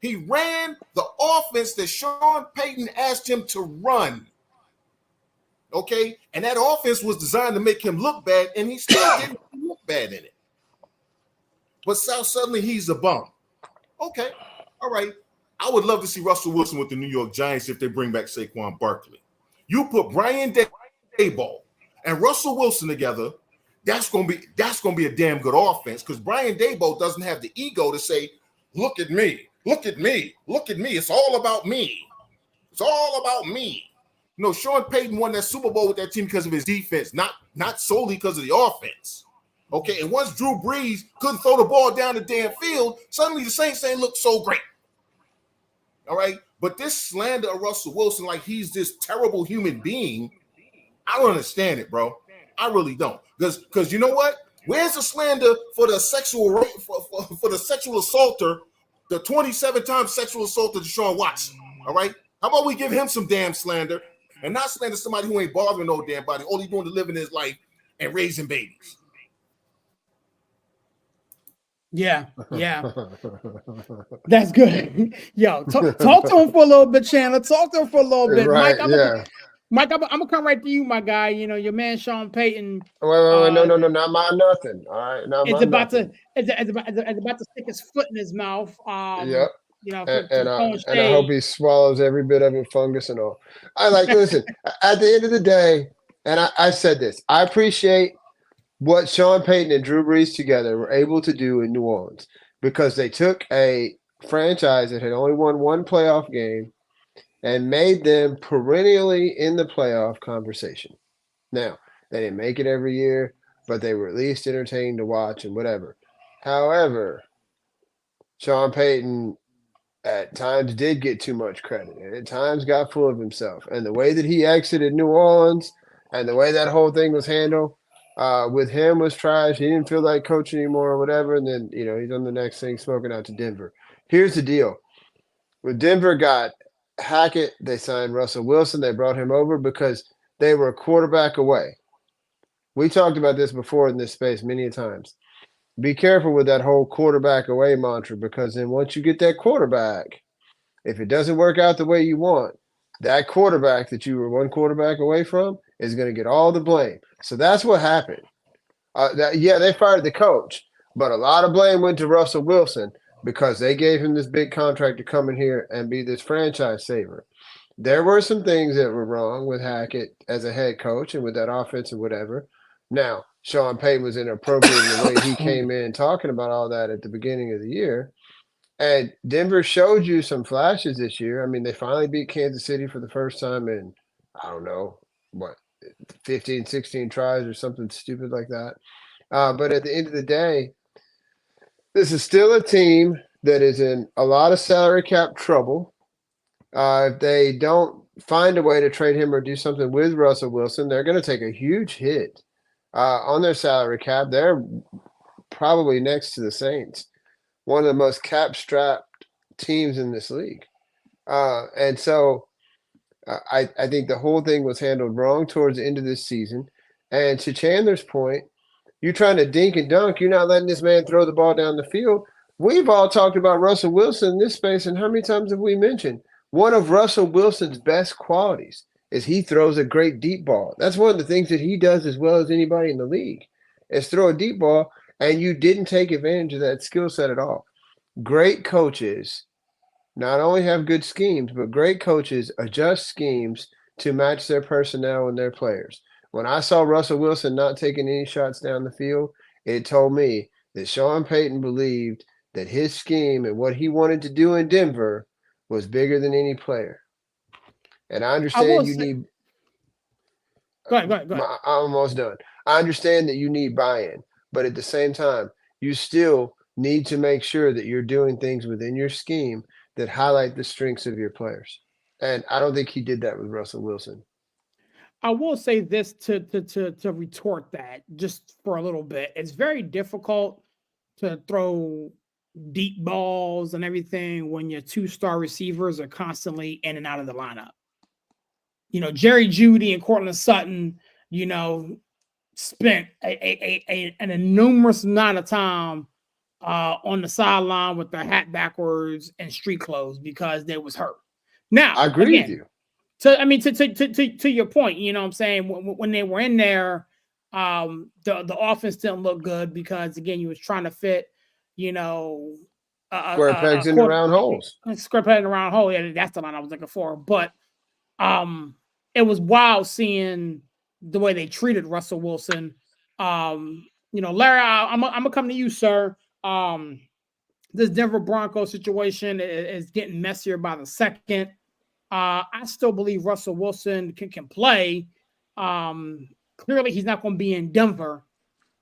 He ran the offense that Sean Payton asked him to run. Okay? And that offense was designed to make him look bad, and he still didn't look bad in it. But suddenly he's a bum. Okay. All right. I would love to see Russell Wilson with the New York Giants if they bring back Saquon Barkley. You put Brian Daboll and Russell Wilson together, that's gonna be a damn good offense because Brian Daboll doesn't have the ego to say, look at me, look at me, look at me. It's all about me. It's all about me. No, Sean Payton won that Super Bowl with that team because of his defense, not solely because of the offense. Okay, and once Drew Brees couldn't throw the ball down the damn field, suddenly the Saints ain't look so great. All right, but this slander of Russell Wilson like he's this terrible human being, I don't understand it, bro. I really don't. Because you know what? Where's the slander for the sexual for the sexual assaulter, the 27-time sexual assaulter Deshaun Watson? All right, how about we give him some damn slander and not slander somebody who ain't bothering no damn body, all he's doing to living his life and raising babies. Yeah. That's good. Yo, talk to him for a little bit, Chandler. Talk to him for a little bit. Right, Mike, I'm gonna come right to you, my guy. You know, your man Sean Payton. Wait, no, not my nothing. All right, it's about to stick his foot in his mouth. Yep. You know, and I hope he swallows every bit of it, fungus and all. Listen, at the end of the day, and I said this, I appreciate what Sean Payton and Drew Brees together were able to do in New Orleans because they took a franchise that had only won one playoff game and made them perennially in the playoff conversation. Now, they didn't make it every year, but they were at least entertaining to watch and whatever. However, Sean Payton at times did get too much credit and at times got full of himself. And the way that he exited New Orleans and the way that whole thing was handled with him was trash. He didn't feel like coaching anymore or whatever. And then, he's on the next thing smoking out to Denver. Here's the deal. When Denver got Hackett, they signed Russell Wilson. They brought him over because they were a quarterback away. We talked about this before in this space many times. Be careful with that whole quarterback away mantra because then once you get that quarterback, if it doesn't work out the way you want, that quarterback that you were one quarterback away from is going to get all the blame. So that's what happened. They fired the coach, but a lot of blame went to Russell Wilson because they gave him this big contract to come in here and be this franchise saver. There were some things that were wrong with Hackett as a head coach and with that offense and whatever. Now, Sean Payton was inappropriate in the way he came in talking about all that at the beginning of the year. And Denver showed you some flashes this year. I mean, they finally beat Kansas City for the first time in, I don't know, 15, 16 tries or something stupid like that. But at the end of the day, this is still a team that is in a lot of salary cap trouble. If they don't find a way to trade him or do something with Russell Wilson, they're going to take a huge hit on their salary cap. They're probably next to the Saints, one of the most cap-strapped teams in this league. And so I think the whole thing was handled wrong towards the end of this season. And to Chandler's point, you're trying to dink and dunk. You're not letting this man throw the ball down the field. We've all talked about Russell Wilson in this space, and how many times have we mentioned one of Russell Wilson's best qualities is he throws a great deep ball. That's one of the things that he does as well as anybody in the league is throw a deep ball, and you didn't take advantage of that skill set at all. Great coaches not only have good schemes, but great coaches adjust schemes to match their personnel and their players. When I saw Russell Wilson not taking any shots down the field, it told me that Sean Payton believed that his scheme and what he wanted to do in Denver was bigger than any player. And I understand need. Go ahead. I'm almost done. I understand that you need buy-in, but at the same time, you still need to make sure that you're doing things within your scheme that highlight the strengths of your players. And I don't think he did that with Russell Wilson. I will say this to retort that just for a little bit. It's very difficult to throw deep balls and everything when your two-star receivers are constantly in and out of the lineup. You know, Jerry Jeudy and Cortland Sutton, you know, spent an enormous amount of time on the sideline with their hat backwards and street clothes because they was hurt. Now, I agree with you. To your point, you know what I'm saying? When they were in there, the offense didn't look good because, again, you was trying to fit, you know, square pegs in the round holes. Square peg in the round hole. Yeah, that's the line I was looking for. But it was wild seeing the way they treated Russell Wilson. You know, Larry, I'm gonna come to you, sir. This Denver Broncos situation is getting messier by the second. I still believe Russell Wilson can play. Clearly, he's not going to be in Denver.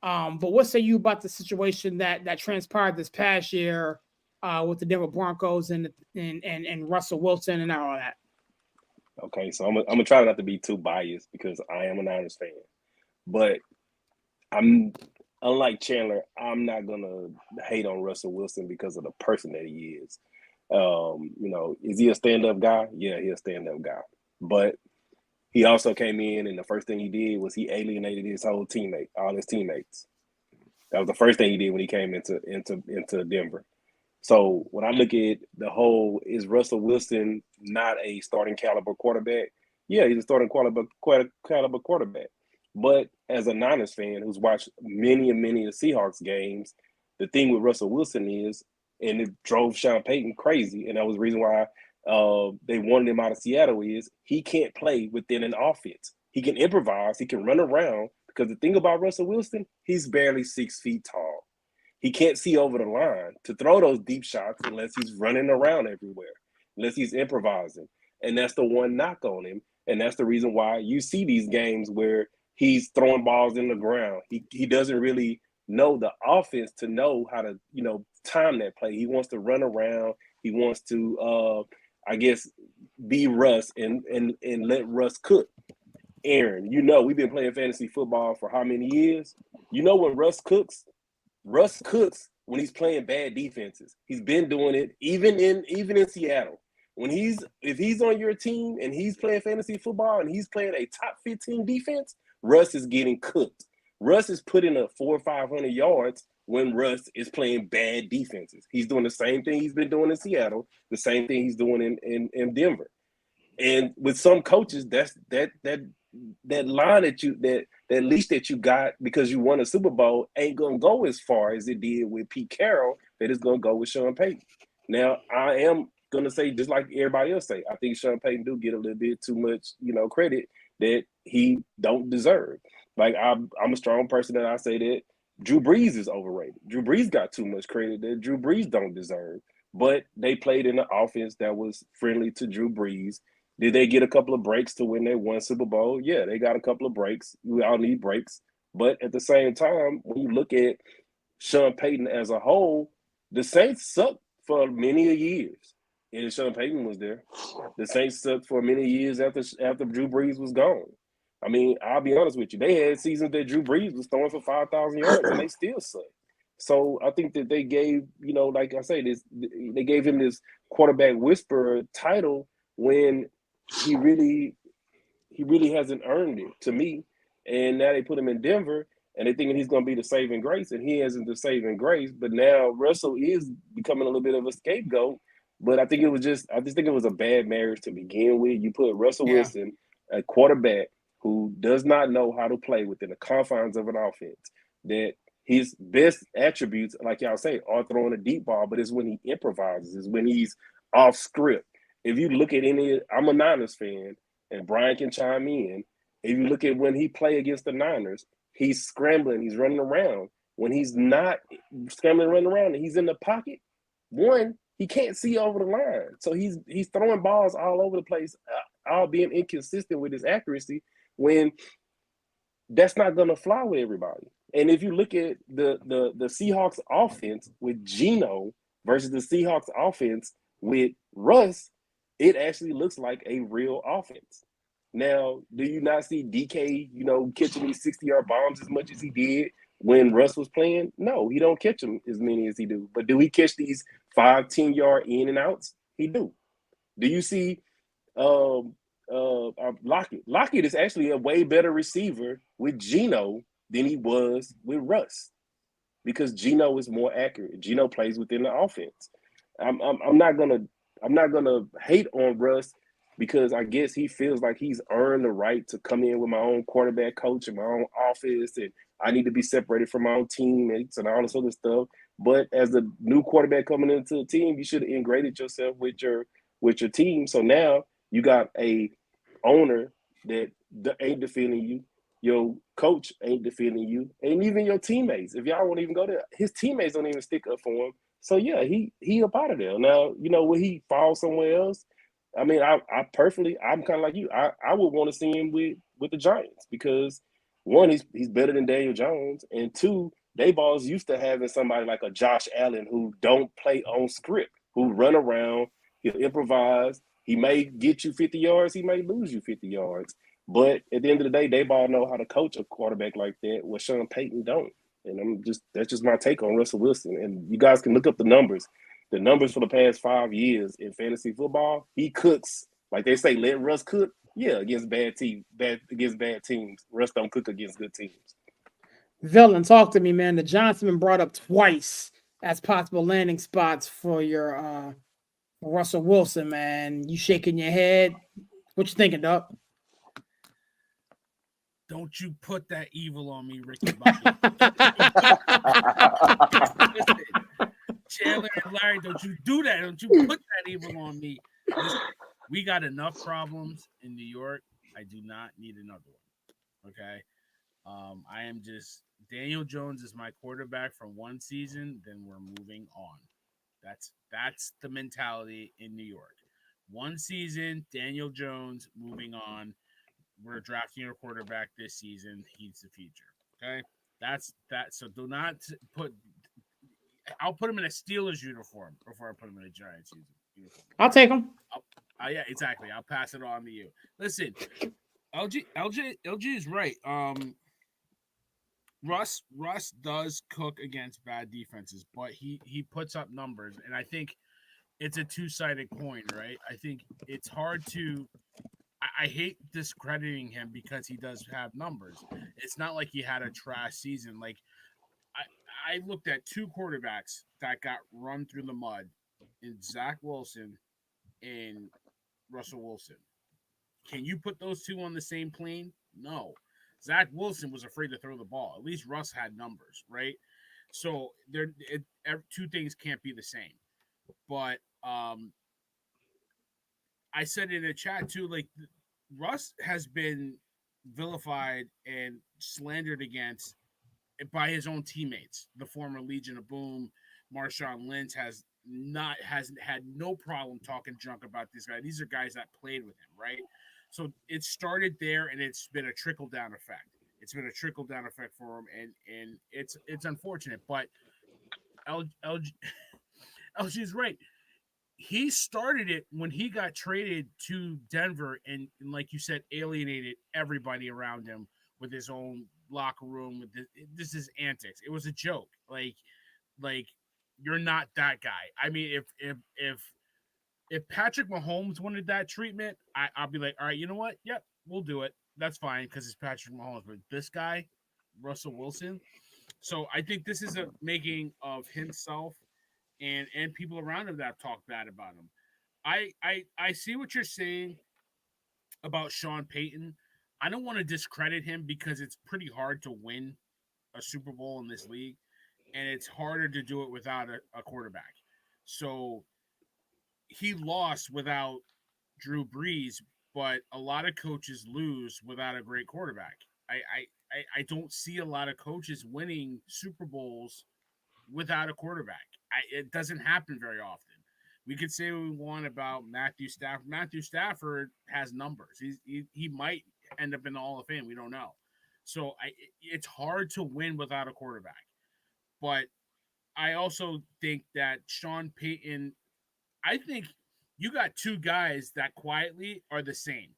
But what say you about the situation that transpired this past year with the Denver Broncos and Russell Wilson and all that? Okay, so I'm gonna try not to be too biased because I am a Niners fan, but I'm unlike Chandler. I'm not gonna hate on Russell Wilson because of the person that he is. You know, is he a stand-up guy? Yeah, he's a stand-up guy. But he also came in, and the first thing he did was he alienated his whole teammate, all his teammates. That was the first thing he did when he came into Denver. So when I look at the whole, is Russell Wilson not a starting caliber quarterback? Yeah, he's a starting caliber quarterback. But as a Niners fan who's watched many of the Seahawks games, the thing with Russell Wilson is, and it drove Sean Payton crazy, and that was the reason why they wanted him out of Seattle, is he can't play within an offense. He can improvise, he can run around, because the thing about Russell Wilson, he's barely 6 feet tall. He can't see over the line to throw those deep shots unless he's running around everywhere, unless he's improvising. And that's the one knock on him. And that's the reason why you see these games where he's throwing balls in the ground. He doesn't really know the offense to know how to, you know, time that play. He wants to run around. He wants to, I guess, be Russ and let Russ cook. Aaron, you know, we've been playing fantasy football for how many years? You know when Russ cooks when he's playing bad defenses. He's been doing it even in Seattle. If he's on your team and he's playing fantasy football and he's playing a top 15 defense, Russ is getting cooked. Russ is putting up 400 or 500 yards when Russ is playing bad defenses. He's doing the same thing he's been doing in Seattle, the same thing he's doing in Denver. And with some coaches, that's that line that leash that you got because you won a Super Bowl ain't gonna go as far as it did with Pete Carroll that is gonna go with Sean Payton. Now, I am gonna say, just like everybody else say, I think Sean Payton do get a little bit too much, credit that he don't deserve. Like I'm a strong person that I say that Drew Brees is overrated. Drew Brees got too much credit that Drew Brees don't deserve. But they played in an offense that was friendly to Drew Brees. Did they get a couple of breaks to win their one Super Bowl? Yeah, they got a couple of breaks. We all need breaks. But at the same time, when you look at Sean Payton as a whole, the Saints sucked for many years. And Sean Payton was there. The Saints sucked for many years after Drew Brees was gone. I mean, I'll be honest with you. They had seasons that Drew Brees was throwing for 5,000 yards, and they still sucked. So I think that they gave, like I say, they gave him this quarterback whisperer title when he really hasn't earned it to me. And now they put him in Denver, and they're thinking he's going to be the saving grace, and he isn't the saving grace. But now Russell is becoming a little bit of a scapegoat. But I just think it was a bad marriage to begin with. You put Russell Wilson, a quarterback who does not know how to play within the confines of an offense, that his best attributes, like y'all say, are throwing a deep ball, but it's when he improvises, it's when he's off script. If you look at I'm a Niners fan, and Brian can chime in. If you look at when he play against the Niners, he's scrambling, he's running around. When he's not scrambling, running around, and he's in the pocket, one, he can't see over the line. So he's throwing balls all over the place, all being inconsistent with his accuracy, when that's not going to fly with everybody. And if you look at the Seahawks offense with Geno versus the Seahawks offense with Russ, it actually looks like a real offense. Now, do you not see DK, catching these 60-yard bombs as much as he did when Russ was playing? No, he don't catch them as many as he do. But do he catch these 5-10-yard in and outs? He do. Do you see Lockett? Lockett is actually a way better receiver with Geno than he was with Russ, because Geno is more accurate. Geno plays within the offense. I'm not gonna hate on Russ, because I guess he feels like he's earned the right to come in with my own quarterback coach and my own office, and I need to be separated from my own teammates and all this other stuff. But as a new quarterback coming into the team, you should have integrated yourself with your team. So now you got a owner that ain't defending you. Your coach ain't defending you, and even your teammates. If y'all won't even go there, his teammates don't even stick up for him. So yeah, he up out of there. Now, will he fall somewhere else? I mean, I personally, I'm kind of like you. I would want to see him with the Giants, because one, he's better than Daniel Jones, and two, they balls used to having somebody like a Josh Allen who don't play on script, who run around, he'll improvise. He may get you 50 yards, he may lose you 50 yards. But at the end of the day, they ball know how to coach a quarterback like that, where Sean Payton don't. And that's just my take on Russell Wilson. And you guys can look up the numbers. The numbers for the past 5 years in fantasy football, he cooks. Like they say, let Russ cook. Yeah, against bad teams. Russ don't cook against good teams. Villain, talk to me, man. The Giants have been brought up twice as possible landing spots for your Russell Wilson, man. You shaking your head? What you thinking, Doc? Don't you put that evil on me, Ricky Bobby. Listen, Chandler and Larry, don't you do that. Don't you put that evil on me. Listen, we got enough problems in New York. I do not need another one. Okay. I am just Daniel Jones is my quarterback for one season, then we're moving on. That's the mentality in New York. One season, Daniel Jones, moving on. We're drafting your quarterback this season. He's the future. Okay, that's that. So do not put. I'll put him in a Steelers uniform before I put him in a Giants uniform. I'll take him. Yeah, exactly. I'll pass it on to you. Listen, LG is right. Russ does cook against bad defenses, but he puts up numbers, and I think it's a two-sided coin, right? I think it's hard to. I hate discrediting him because he does have numbers. It's not like he had a trash season. Like I looked at two quarterbacks that got run through the mud in Zach Wilson and Russell Wilson. Can you put those two on the same plane? No. Zach Wilson was afraid to throw the ball. At least Russ had numbers, right? So two things can't be the same. But I said in a chat too, like Russ has been vilified and slandered against by his own teammates. The former Legion of Boom, Marshawn Lynch hasn't had no problem talking junk about this guy. These are guys that played with him, right? So it started there, and it's been a trickle down effect. It's been a trickle down effect for him, and it's unfortunate. But LG is right. He started it when he got traded to Denver, and like you said, alienated everybody around him with his own locker room. With this is antics. It was a joke. Like you're not that guy. I mean, if Patrick Mahomes wanted that treatment, I'll be like, all right, you know what? Yep, we'll do it. That's fine because it's Patrick Mahomes. But this guy, Russell Wilson. So I think this is a making of himself and people around him that talk bad about him. I see what you're saying about Sean Payton. I don't want to discredit him because it's pretty hard to win a Super Bowl in this league, and it's harder to do it without a quarterback. So he lost without Drew Brees, but a lot of coaches lose without a great quarterback. I don't see a lot of coaches winning Super Bowls without a quarterback. It doesn't happen very often. We could say what we want about Matthew Stafford. Matthew Stafford has numbers. He might end up in the Hall of Fame. We don't know. So it's hard to win without a quarterback. But I also think that Sean Payton, I think you got two guys that quietly are the same.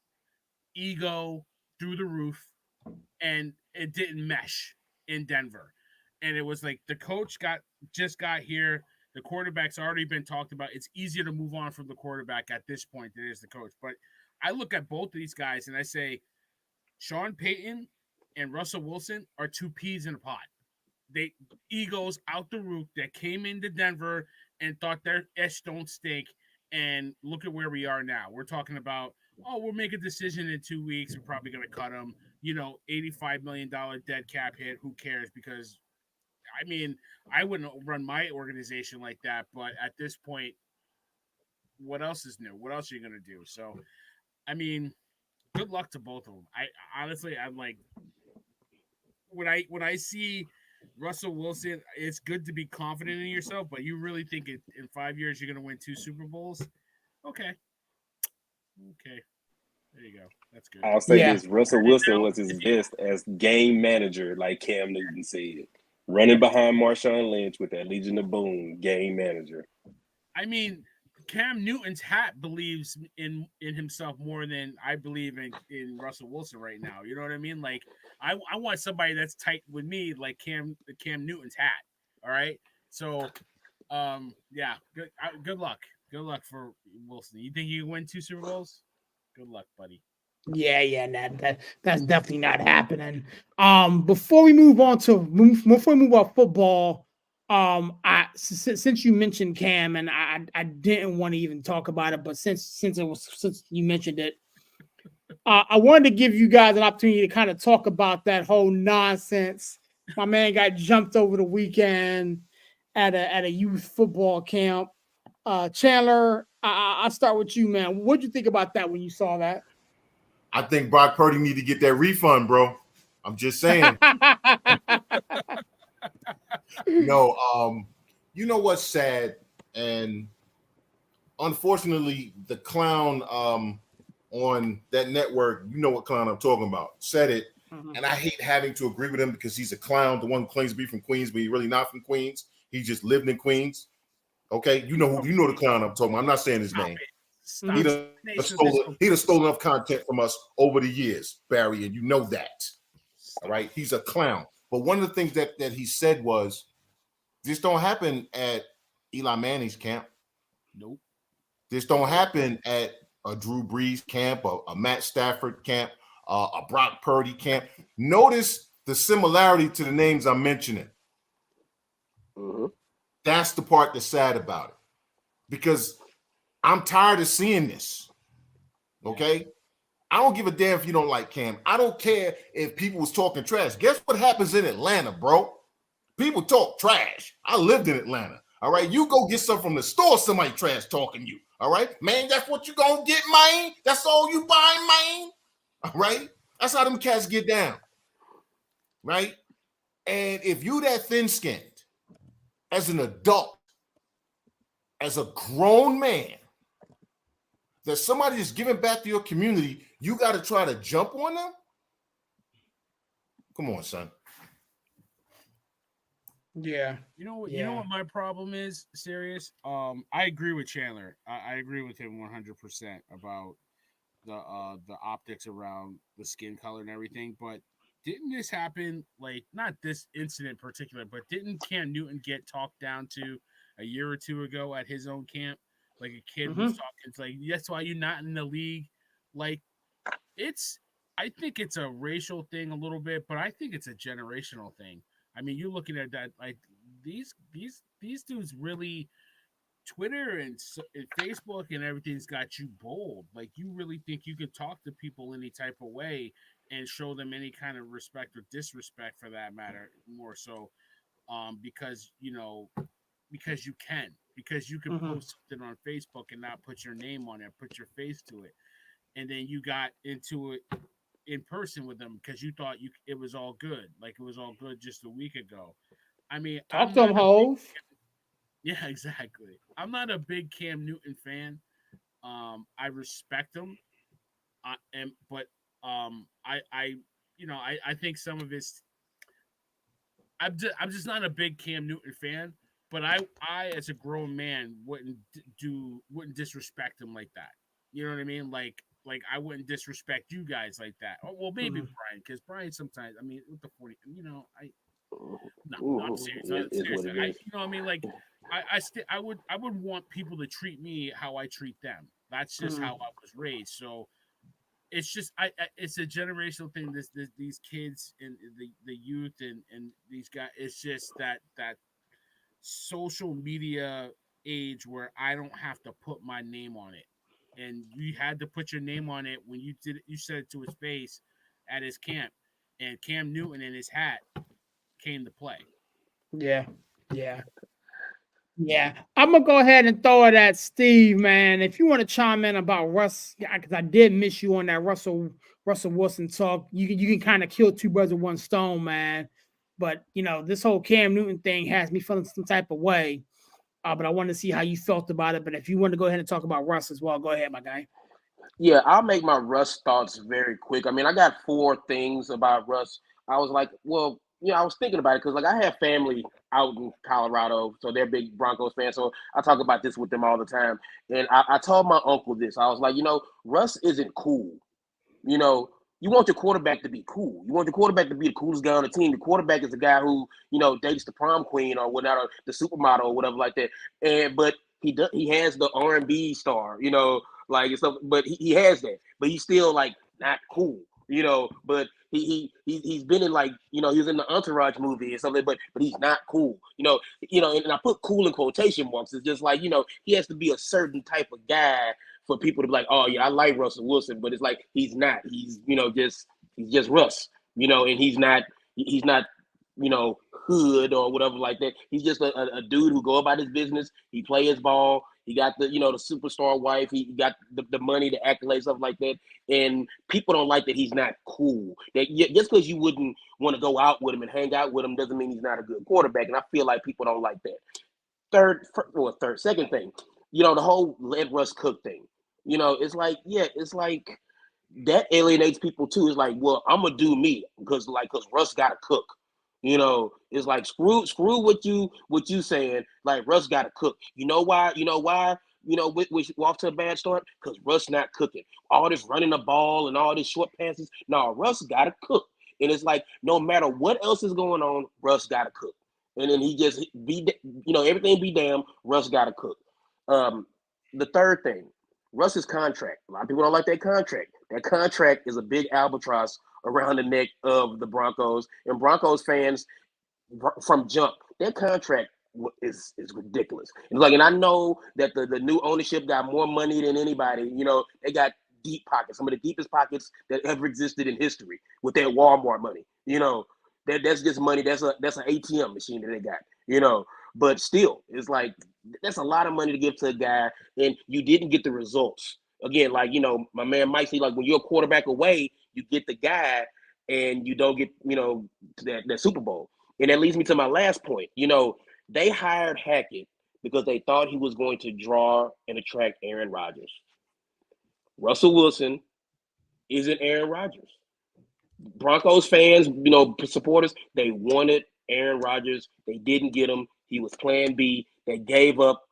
Ego through the roof, and it didn't mesh in Denver. And it was like the coach just got here. The quarterback's already been talked about. It's easier to move on from the quarterback at this point than it is the coach. But I look at both of these guys and I say, Sean Payton and Russell Wilson are two peas in a pod. They egos out the roof that came into Denver and thought their ish don't stink. And look at where we are now. We're talking about, we'll make a decision in 2 weeks. We're probably going to cut them. $85 million dead cap hit. Who cares? Because I mean, I wouldn't run my organization like that, but at this point, what else is new? What else are you going to do? So, I mean, good luck to both of them. I'm like, when I see Russell Wilson, it's good to be confident in yourself, but you really think in 5 years you're going to win 2 Super Bowls? Okay. There you go. That's good. I'll say this. Russell Wilson was his best as game manager, like Cam Newton said. Running behind Marshawn Lynch with that Legion of Boom, game manager. I mean, Cam Newton's hat believes in himself more than I believe in Russell Wilson right now. You know what I mean? Like, I want somebody that's tight with me, like Cam Newton's hat. All right. So, yeah. Good luck. Good luck for Wilson. You think you can win 2 Super Bowls? Good luck, buddy. Yeah, that's definitely not happening. Before we move on football, since you mentioned Cam, and I didn't want to even talk about it, but since you mentioned it, I wanted to give you guys an opportunity to kind of talk about that whole nonsense. My man got jumped over the weekend at a youth football camp. Chandler, I'll start with you, man. What'd you think about that when you saw that? I think Brock Purdy need to get that refund, bro. I'm just saying. No, you know what's sad? And unfortunately, the clown on that network, you know what clown I'm talking about, said it. Mm-hmm. And I hate having to agree with him because he's a clown, the one who claims to be from Queens, but he's really not from Queens. He just lived in Queens. Okay, you know the clown I'm talking about. I'm not saying his name. He done stolen enough content from us over the years, Barry, and you know that. All right, he's a clown. But one of the things that he said was, this don't happen at Eli Manning's camp. Nope. This don't happen at a Drew Brees camp, a Matt Stafford camp, a Brock Purdy camp. Notice the similarity to the names I'm mentioning. Mm-hmm. That's the part that's sad about it. Because I'm tired of seeing this. Okay? I don't give a damn if you don't like Cam. I don't care if people was talking trash. Guess what happens in Atlanta, bro? People talk trash. I lived in Atlanta. All right. You go get something from the store, somebody trash talking you. All right. Man, that's what you gonna get, man. That's all you buying, man. All right. That's how them cats get down. Right. And if you that thin-skinned as an adult, as a grown man, that somebody is giving back to your community, you got to try to jump on them? Come on, son. Yeah. You know what my problem is, Serious? I agree with Chandler. I agree with him 100% about the optics around the skin color and everything, but didn't this happen, like, not this incident in particular, but didn't Cam Newton get talked down to a year or two ago at his own camp? Like a kid was talking, it's like, that's why you're not in the league. Like, I think it's a racial thing a little bit, but I think it's a generational thing. I mean, you're looking at that, like, these dudes really, Twitter and Facebook and everything's got you bold. Like, you really think you can talk to people any type of way and show them any kind of respect or disrespect, for that matter, more so, because you can post something on Facebook and not put your name on it, put your face to it, and then you got into it in person with them because you thought it was all good, like it was all good just a week ago. I mean, talk to them, hoes. Yeah, exactly. I'm not a big Cam Newton fan. I respect him, but I think some of his. I'm just not a big Cam Newton fan, but I as a grown man wouldn't disrespect him like that. You know what I mean? Like I wouldn't disrespect you guys like that. Oh, well, maybe Brian, because Brian sometimes. I mean, with the 40, I'm serious. I'm serious. You know what I mean? Like I would want people to treat me how I treat them. That's just how I was raised. So it's just it's a generational thing. These kids and the youth and these guys. It's just that social media age where I don't have to put my name on it, and you had to put your name on it when you did it. You said it to his face at his camp, and Cam Newton in his hat came to play. Yeah. I'm gonna go ahead and throw it at Steve, man. If you want to chime in about Russ, because I did miss you on that Russell Wilson talk. You can kind of kill two birds with one stone, man. But this whole Cam Newton thing has me feeling some type of way. But I want to see how you felt about it. But if you want to go ahead and talk about Russ as well, go ahead, my guy. Yeah, I'll make my Russ thoughts very quick. I mean, I got 4 things about Russ. I was like, well, I was thinking about it because, like, I have family out in Colorado, so they're big Broncos fans. So I talk about this with them all the time. And I told my uncle this. I was like, Russ isn't cool. You want your quarterback to be cool. You want your quarterback to be the coolest guy on the team. The quarterback is the guy who, dates the prom queen or whatnot, or the supermodel or whatever like that. But he has the R&B star, like stuff. But he has that. But he's still like not cool, But he's been in, like, he was in the Entourage movie or something. But he's not cool, And I put cool in quotation marks. It's just like, he has to be a certain type of guy for people to be like, oh yeah, I like Russell Wilson, but it's like he's not. He's he's just Russ, and he's not hood or whatever like that. He's just a dude who go about his business. He play his ball. He got the the superstar wife. He got the money, the accolades, stuff like that. And people don't like that he's not cool. That just because you wouldn't want to go out with him and hang out with him doesn't mean he's not a good quarterback. And I feel like people don't like that. Second thing, the whole let Russ cook thing. It's like that alienates people too. It's like, well, I'm gonna do me because Russ gotta cook. It's like screw what you saying. Like, Russ gotta cook. You know why? Which off to a bad start because Russ not cooking. All this running the ball and all this short passes. No, Russ gotta cook. And it's like, no matter what else is going on, Russ gotta cook. And then he just everything be damn. Russ gotta cook. The third thing. Russ's contract. A lot of people don't like that contract. That contract is a big albatross around the neck of the Broncos. And Broncos fans from jump, that contract is ridiculous. And I know that the new ownership got more money than anybody. They got deep pockets, some of the deepest pockets that ever existed in history with that Walmart money. You know, that's just money. That's an ATM machine that they got. But still, it's like that's a lot of money to give to a guy, and you didn't get the results. Again, like my man Mike said, like when you're a quarterback away, you get the guy, and you don't get that Super Bowl. And that leads me to my last point. They hired Hackett because they thought he was going to draw and attract Aaron Rodgers. Russell Wilson isn't Aaron Rodgers. Broncos fans, supporters, they wanted Aaron Rodgers. They didn't get him. He was plan B. They gave up,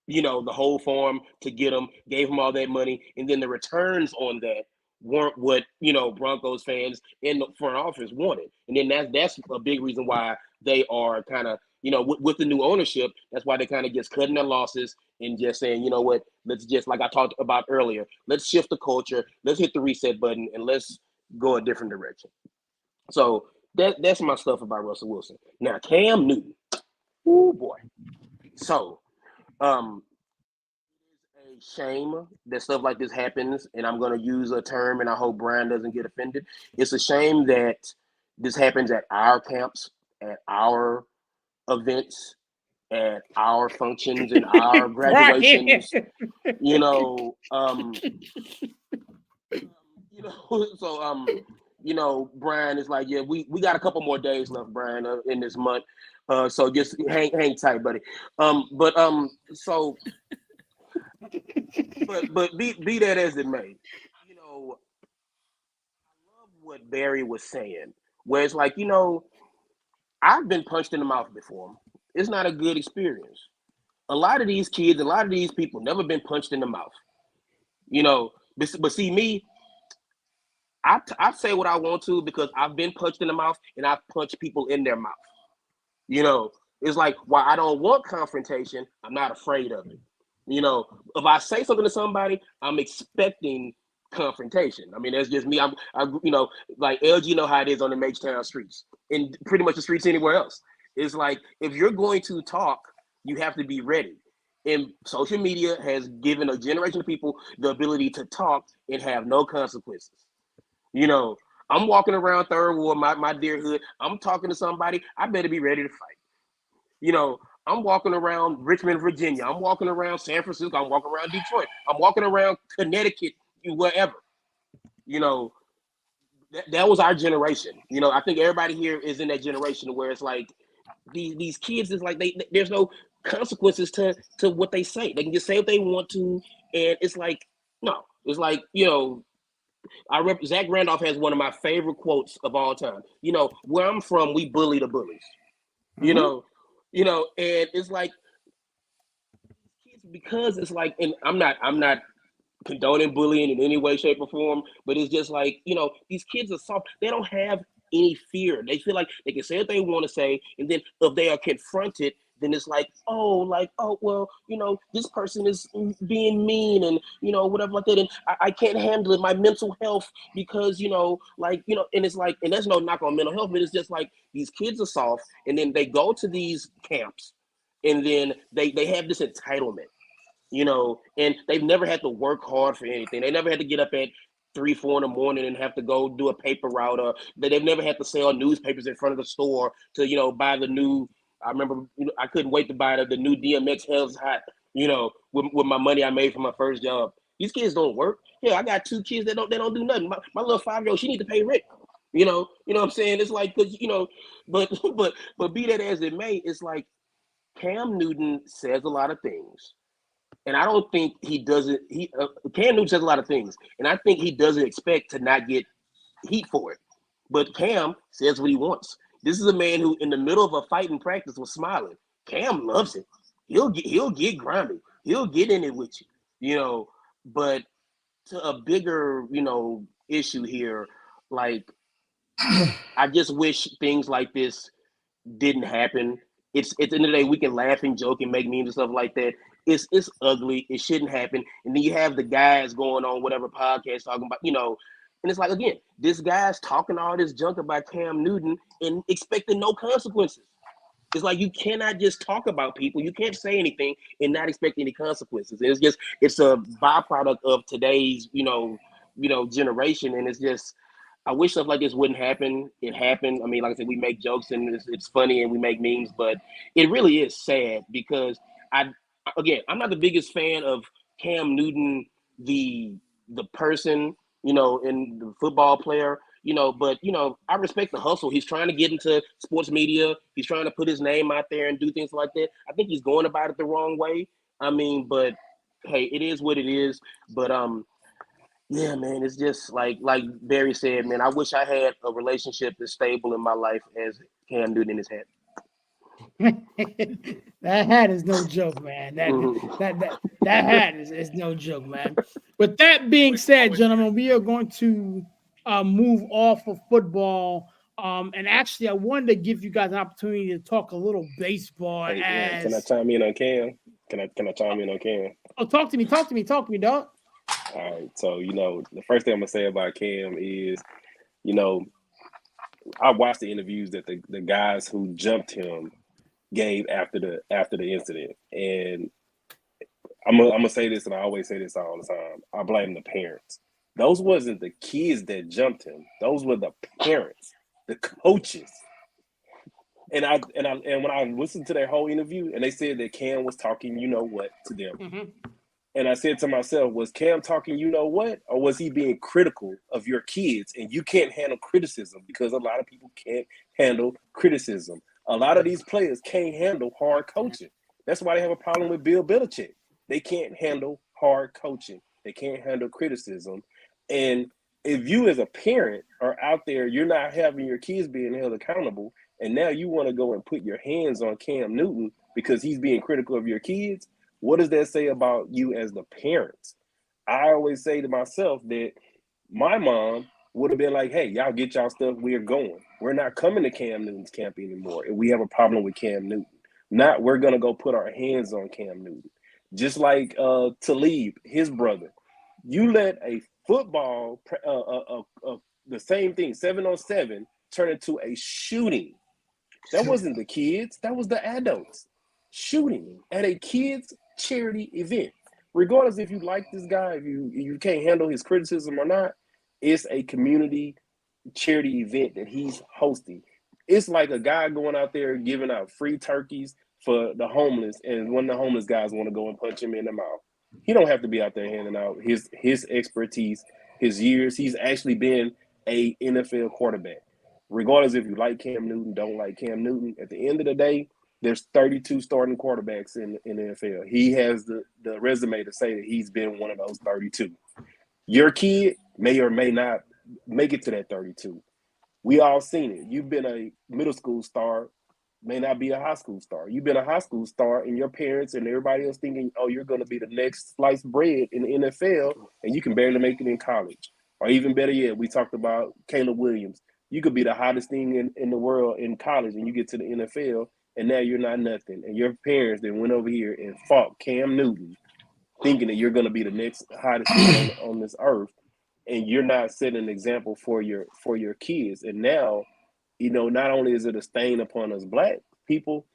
the whole farm to get him, gave him all that money. And then the returns on that weren't what, Broncos fans in the front office wanted. And then that's a big reason why they are kind of, with the new ownership, that's why they kind of just cutting their losses and just saying, you know what, let's just, like I talked about earlier, let's shift the culture, let's hit the reset button, and let's go a different direction. So that's my stuff about Russell Wilson. Now, Cam Newton, oh boy. So, it's a shame that stuff like this happens, and I'm going to use a term, and I hope Brian doesn't get offended. It's a shame that this happens at our camps, at our events, at our functions, and our graduations. Brian is like, yeah, we got a couple more days left, Brian, in this month. So just hang tight, buddy. But be that as it may, I love what Barry was saying, where it's like, I've been punched in the mouth before. It's not a good experience. A lot of these kids, a lot of these people never been punched in the mouth. But see me, I say what I want to because I've been punched in the mouth and I've punched people in their mouth. It's like, while I don't want confrontation, I'm not afraid of it. If I say something to somebody, I'm expecting confrontation. I mean, that's just me. Like LG know how it is on the H-Town streets and pretty much the streets anywhere else. It's like, if you're going to talk, you have to be ready. And social media has given a generation of people the ability to talk and have no consequences. I'm walking around Third Ward, my dear hood. I'm talking to somebody. I better be ready to fight. I'm walking around Richmond, Virginia. I'm walking around San Francisco. I'm walking around Detroit. I'm walking around Connecticut, wherever. That was our generation. I think everybody here is in that generation where it's like these kids is like there's no consequences to what they say. They can just say what they want to, and it's like no. It's like Zach Randolph has one of my favorite quotes of all time. Where I'm from, we bully the bullies. And it's like because it's like, and I'm not condoning bullying in any way, shape, or form, but it's just like, these kids are soft. They don't have any fear. They feel like they can say what they want to say, and then if they are confronted, then it's like, oh, well, this person is being mean and, whatever like that. And I can't handle it, my mental health, because, and it's like, and there's no knock on mental health, but it's just like these kids are soft, and then they go to these camps, and then they have this entitlement, and they've never had to work hard for anything. They never had to get up at 3-4 in the morning and have to go do a paper route, or they've never had to sell newspapers in front of the store to, buy the new. I remember I couldn't wait to buy the new DMX Hell's Hot, with my money I made from my first job. These kids don't work. Yeah, I got 2 kids that don't do nothing. My little 5-year-old, she need to pay rent. You know what I'm saying? It's like, cause but be that as it may, it's like Cam Newton says a lot of things, and I don't think he doesn't. Cam Newton says a lot of things, and I think he doesn't expect to not get heat for it. But Cam says what he wants. This is a man who, in the middle of a fight in practice, was smiling. Cam loves it. He'll get grimy. He'll get in it with you, But to a bigger, issue here, like I just wish things like this didn't happen. It's at the end of the day, we can laugh and joke and make memes and stuff like that. It's ugly. It shouldn't happen. And then you have the guys going on whatever podcast talking about, and it's like, again, this guy's talking all this junk about Cam Newton and expecting no consequences. It's like you cannot just talk about people. You can't say anything and not expect any consequences. It's a byproduct of today's, generation. And it's just, I wish stuff like this wouldn't happen. It happened. I mean, like I said, we make jokes and it's funny and we make memes, but it really is sad because I'm not the biggest fan of Cam Newton, the person, and the football player, but I respect the hustle. He's trying to get into sports media. He's trying to put his name out there and do things like that. I think he's going about it the wrong way. I mean, but hey, it is what it is. But yeah, man, it's just like Barry said, man, I wish I had a relationship as stable in my life as Cam Newton in his head. That hat is no joke, man. That hat is no joke, man. With that being said, gentlemen, we are going to move off of football. And actually, I wanted to give you guys an opportunity to talk a little baseball. Hey, can I chime in on Cam? Can I chime in on Cam? Oh, talk to me, dog. All right. So, the first thing I'm gonna say about Cam is, I watched the interviews that the guys who jumped him gave after the incident, and I'm gonna say this, and I always say this all the time. I blame the parents. Those wasn't the kids that jumped him. Those were the parents, the coaches. And when I listened to their whole interview, and they said that Cam was talking, to them. Mm-hmm. And I said to myself, was Cam talking, or was he being critical of your kids? And you can't handle criticism because a lot of people can't handle criticism. A lot of these players can't handle hard coaching. That's why they have a problem with Bill Belichick. They can't handle hard coaching. They can't handle criticism. And if you as a parent are out there, you're not having your kids being held accountable, and now you want to go and put your hands on Cam Newton because he's being critical of your kids, what does that say about you as the parents? I always say to myself that my mom would have been like, hey, y'all get y'all stuff, we're going. We're not coming to Cam Newton's camp anymore if we have a problem with Cam Newton. Not we're going to go put our hands on Cam Newton. Just like Talib, his brother. You let a football, the same thing, 7-on-7, turn into a shooting. That wasn't the kids. That was the adults. Shooting at a kid's charity event. Regardless if you like this guy, if you can't handle his criticism or not, it's a community charity event that he's hosting. It's like a guy going out there giving out free turkeys for the homeless, and one of the homeless guys want to go and punch him in the mouth. He don't have to be out there handing out his expertise, his years. He's actually been a NFL quarterback. Regardless if you like Cam Newton, don't like Cam Newton, at the end of the day, there's 32 starting quarterbacks in the NFL. He has the resume to say that he's been one of those 32. Your kid may or may not make it to that 32. We all seen it. You've been a middle school star, may not be a high school star. You've been a high school star, and your parents and everybody else thinking, oh, you're going to be the next sliced bread in the NFL, and you can barely make it in college. Or even better yet, we talked about Caleb Williams. You could be the hottest thing in the world in college, and you get to the NFL, and now you're not nothing. And your parents then went over here and fought Cam Newton, thinking that you're going to be the next hottest thing on this earth, and you're not setting an example for your kids. And now, not only is it a stain upon us black people,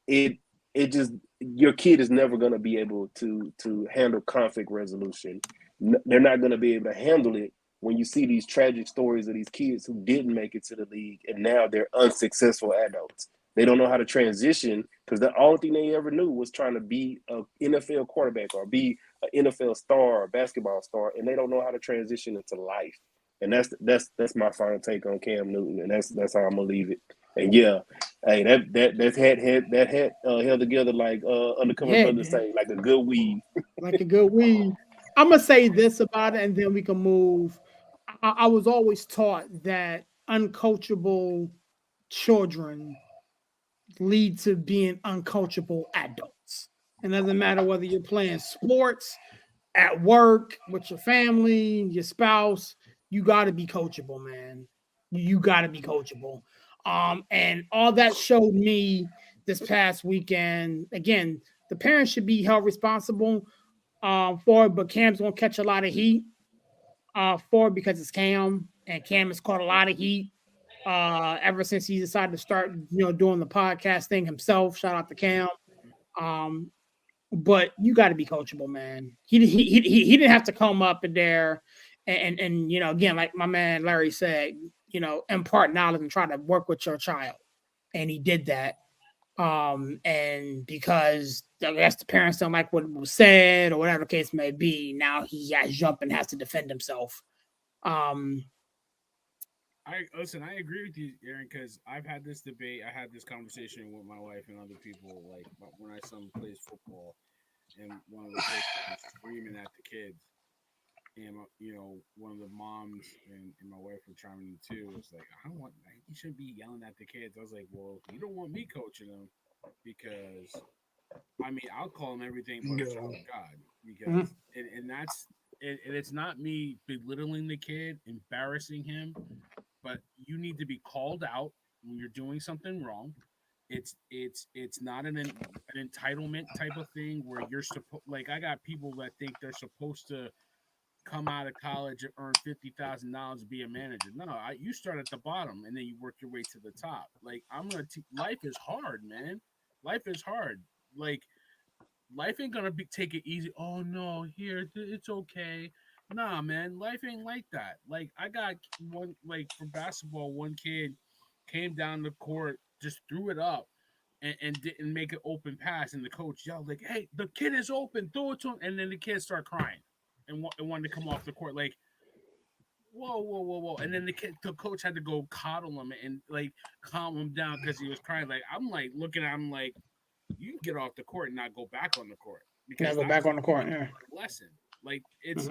it just, your kid is never going to be able to handle conflict resolution. They're not going to be able to handle it when you see these tragic stories of these kids who didn't make it to the league and now they're unsuccessful adults. They don't know how to transition because the only thing they ever knew was trying to be an NFL quarterback or be an NFL star or basketball star, and they don't know how to transition into life. And that's my final take on Cam Newton, and that's how I'm gonna leave it. And yeah, hey, that hat held together like Undercover Brother say, like a good weed. Like a good weed. I'm gonna say this about it, and then we can move. I was always taught that uncoachable children lead to being uncoachable adults. It doesn't matter whether you're playing sports, at work, with your family, your spouse, you got to be coachable, man. You got to be coachable. And all that showed me this past weekend. Again, the parents should be held responsible for it, but Cam's going to catch a lot of heat for it because it's Cam, and Cam has caught a lot of heat ever since he decided to start, doing the podcast thing himself. Shout out to Cam. But you got to be coachable, man. He didn't have to come up in there and again, like my man Larry said, impart knowledge and try to work with your child, and he did that. And because I guess the parents don't like what was said or whatever the case may be, now he has jump and has to defend himself. I agree with you, Aaron, because I've had this debate. I had this conversation with my wife and other people, like when my son plays football, and one of the kids was screaming at the kids, and one of the moms and my wife were chiming in too. Was like, you shouldn't be yelling at the kids. I was like, well, you don't want me coaching them, because I'll call them everything but a child of God, because and that's. And it's not me belittling the kid, embarrassing him, but you need to be called out when you're doing something wrong. It's not an entitlement type of thing where you're supposed, like, I got people that think they're supposed to come out of college and earn $50,000 to be a manager. No, you start at the bottom and then you work your way to the top. Like, life is hard, man. Life is hard. Like, life ain't gonna take it easy. Oh no, here it's okay. Nah, man, life ain't like that. Like, I got one, like, for basketball, one kid came down the court, just threw it up, and didn't make an open pass, and the coach yelled like, "Hey, the kid is open, throw it to him!" And then the kid started crying and wanted to come off the court. Like, whoa! And then the coach had to go coddle him and like calm him down because he was crying. Like, I'm like looking at him like, you can get off the court and not go back on the court. Because go back on the court. Yeah. Lesson. Like, it's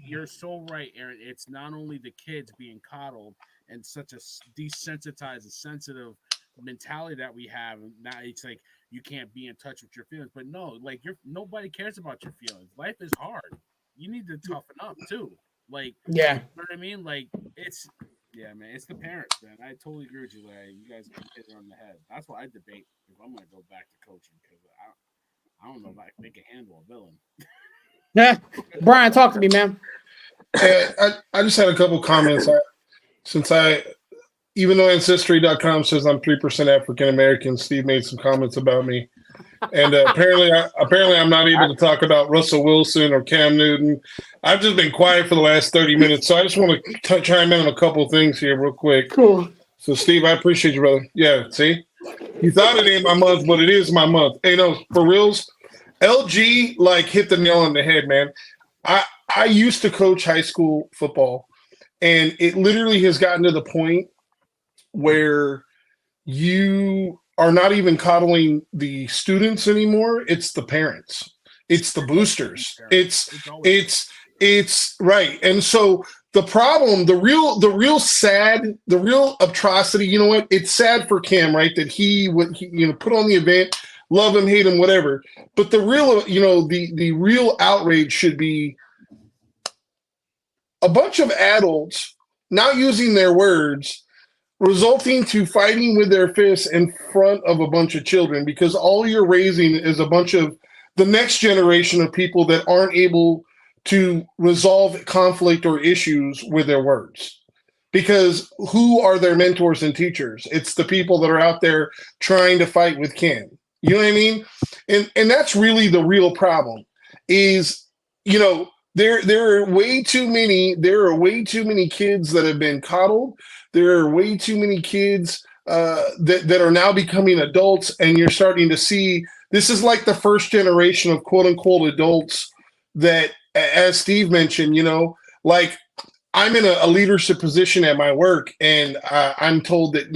you're so right, Aaron. It's not only the kids being coddled and such a desensitized and sensitive mentality that we have. Now it's like you can't be in touch with your feelings. But no, like, nobody cares about your feelings. Life is hard. You need to toughen up too. Like, yeah, you know what I mean? Like, yeah, man, it's the parents, man. I totally agree with you. Like, you guys hit it on the head. That's why I debate if I'm going to go back to coaching, because I don't know if they can handle a villain. Yeah, Brian, talk to me, man. I just had a couple comments. Even though Ancestry.com says I'm 3% African American, Steve made some comments about me. And apparently I'm not able to talk about Russell Wilson or Cam Newton. I've just been quiet for the last 30 minutes, so I just want to chime in on a couple of things here real quick. Cool. So, Steve, I appreciate you, brother. Yeah, see? You thought it ain't my month, but it is my month. Hey, no, for reals, LG, like, hit the nail on the head, man. I used to coach high school football, and it literally has gotten to the point where you are not even coddling the students anymore. It's the parents. It's the boosters. It's right. And so the problem, the real atrocity, you know what? It's sad for Cam, right? That he put on the event, love him, hate him, whatever. But the real, the real outrage should be a bunch of adults not using their words, resulting to fighting with their fists in front of a bunch of children, because all you're raising is a bunch of the next generation of people that aren't able to resolve conflict or issues with their words. Because who are their mentors and teachers? It's the people that are out there trying to fight with Cam. You know what I mean? And that's really the real problem is, there are way too many kids that have been coddled. There are way too many kids that are now becoming adults, and you're starting to see this is like the first generation of quote unquote adults that, as Steve mentioned, like, I'm in a leadership position at my work, and I'm told that,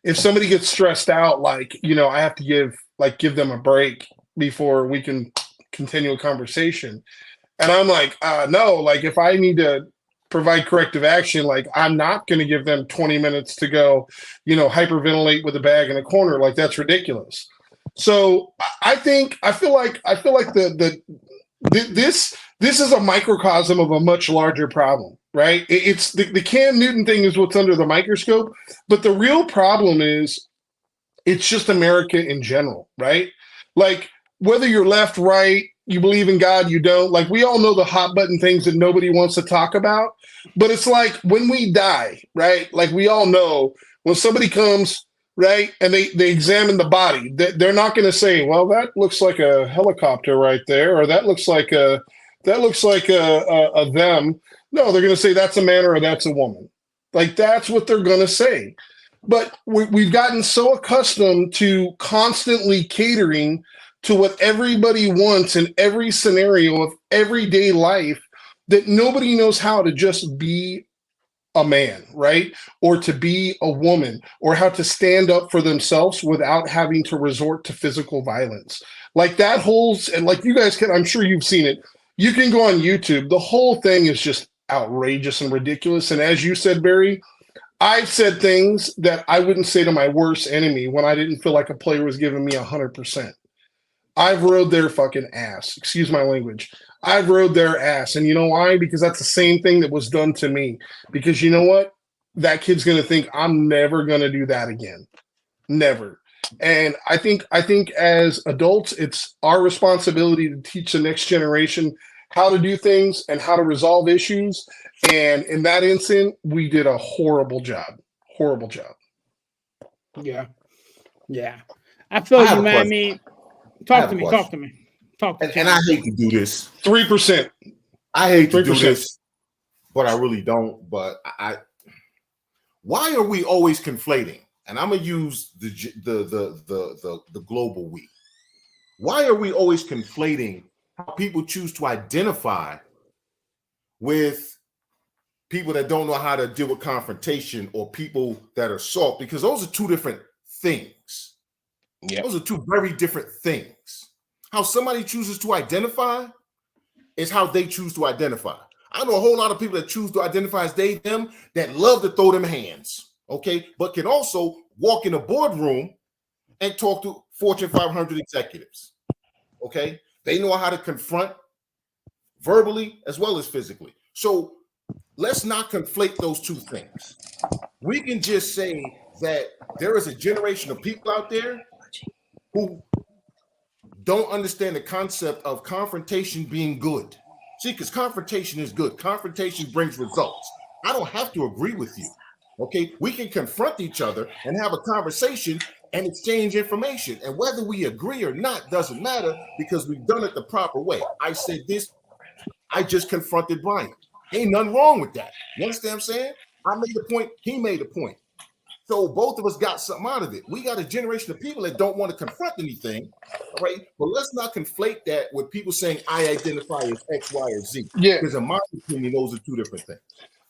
if somebody gets stressed out, like, I have to give them a break before we can continue a conversation. And I'm like, no, like, if I need to provide corrective action, like, I'm not going to give them 20 minutes to go, hyperventilate with a bag in a corner. Like, that's ridiculous. So I feel like this is a microcosm of a much larger problem, right? It's the Cam Newton thing is what's under the microscope, but the real problem is it's just America in general, right? Like, whether you're left, right, you believe in God, you don't. Like, we all know the hot button things that nobody wants to talk about. But it's like when we die, right? Like, we all know when somebody comes, right, and they examine the body, they're not going to say, well, that looks like a helicopter right there, or that looks like a them. No, they're going to say that's a man or that's a woman. Like, that's what they're going to say. But we've gotten so accustomed to constantly catering to what everybody wants in every scenario of everyday life that nobody knows how to just be a man, right? Or to be a woman, or how to stand up for themselves without having to resort to physical violence. Like, that holds, and like, you guys can, I'm sure you've seen it. You can go on YouTube. The whole thing is just outrageous and ridiculous. And as you said, Barry, I've said things that I wouldn't say to my worst enemy when I didn't feel like a player was giving me 100%. I've rode their fucking ass. Excuse my language. I've rode their ass. And you know why? Because that's the same thing that was done to me. Because you know what? That kid's going to think I'm never going to do that again. Never. And I think as adults, it's our responsibility to teach the next generation how to do things and how to resolve issues. And in that instant, we did a horrible job. Horrible job. Yeah. Yeah. I feel you, man. I mean, talk to me. And I hate to do this. 3%. I hate to 3%. Do this, but I really don't. But why are we always conflating? And I'm gonna use the global we. Why are we always conflating how people choose to identify with people that don't know how to deal with confrontation, or people that are soft? Because those are two different things. Yeah, those are two very different things. How somebody chooses to identify is how they choose to identify. I know a whole lot of people that choose to identify as they, them, that love to throw them hands, okay, but can also walk in a boardroom and talk to Fortune 500 executives, okay? They know how to confront verbally as well as physically. So let's not conflate those two things. We can just say that there is a generation of people out there who don't understand the concept of confrontation being good. See, because confrontation is good. Confrontation brings results. I don't have to agree with you. Okay, we can confront each other and have a conversation and exchange information. And whether we agree or not doesn't matter, because we've done it the proper way. I said this, I just confronted Brian. Ain't nothing wrong with that. You understand what I'm saying? I made a point, he made a point. So both of us got something out of it. We got a generation of people that don't want to confront anything, all right? But let's not conflate that with people saying, I identify as X, Y, or Z. Yeah. Because in my opinion, those are two different things.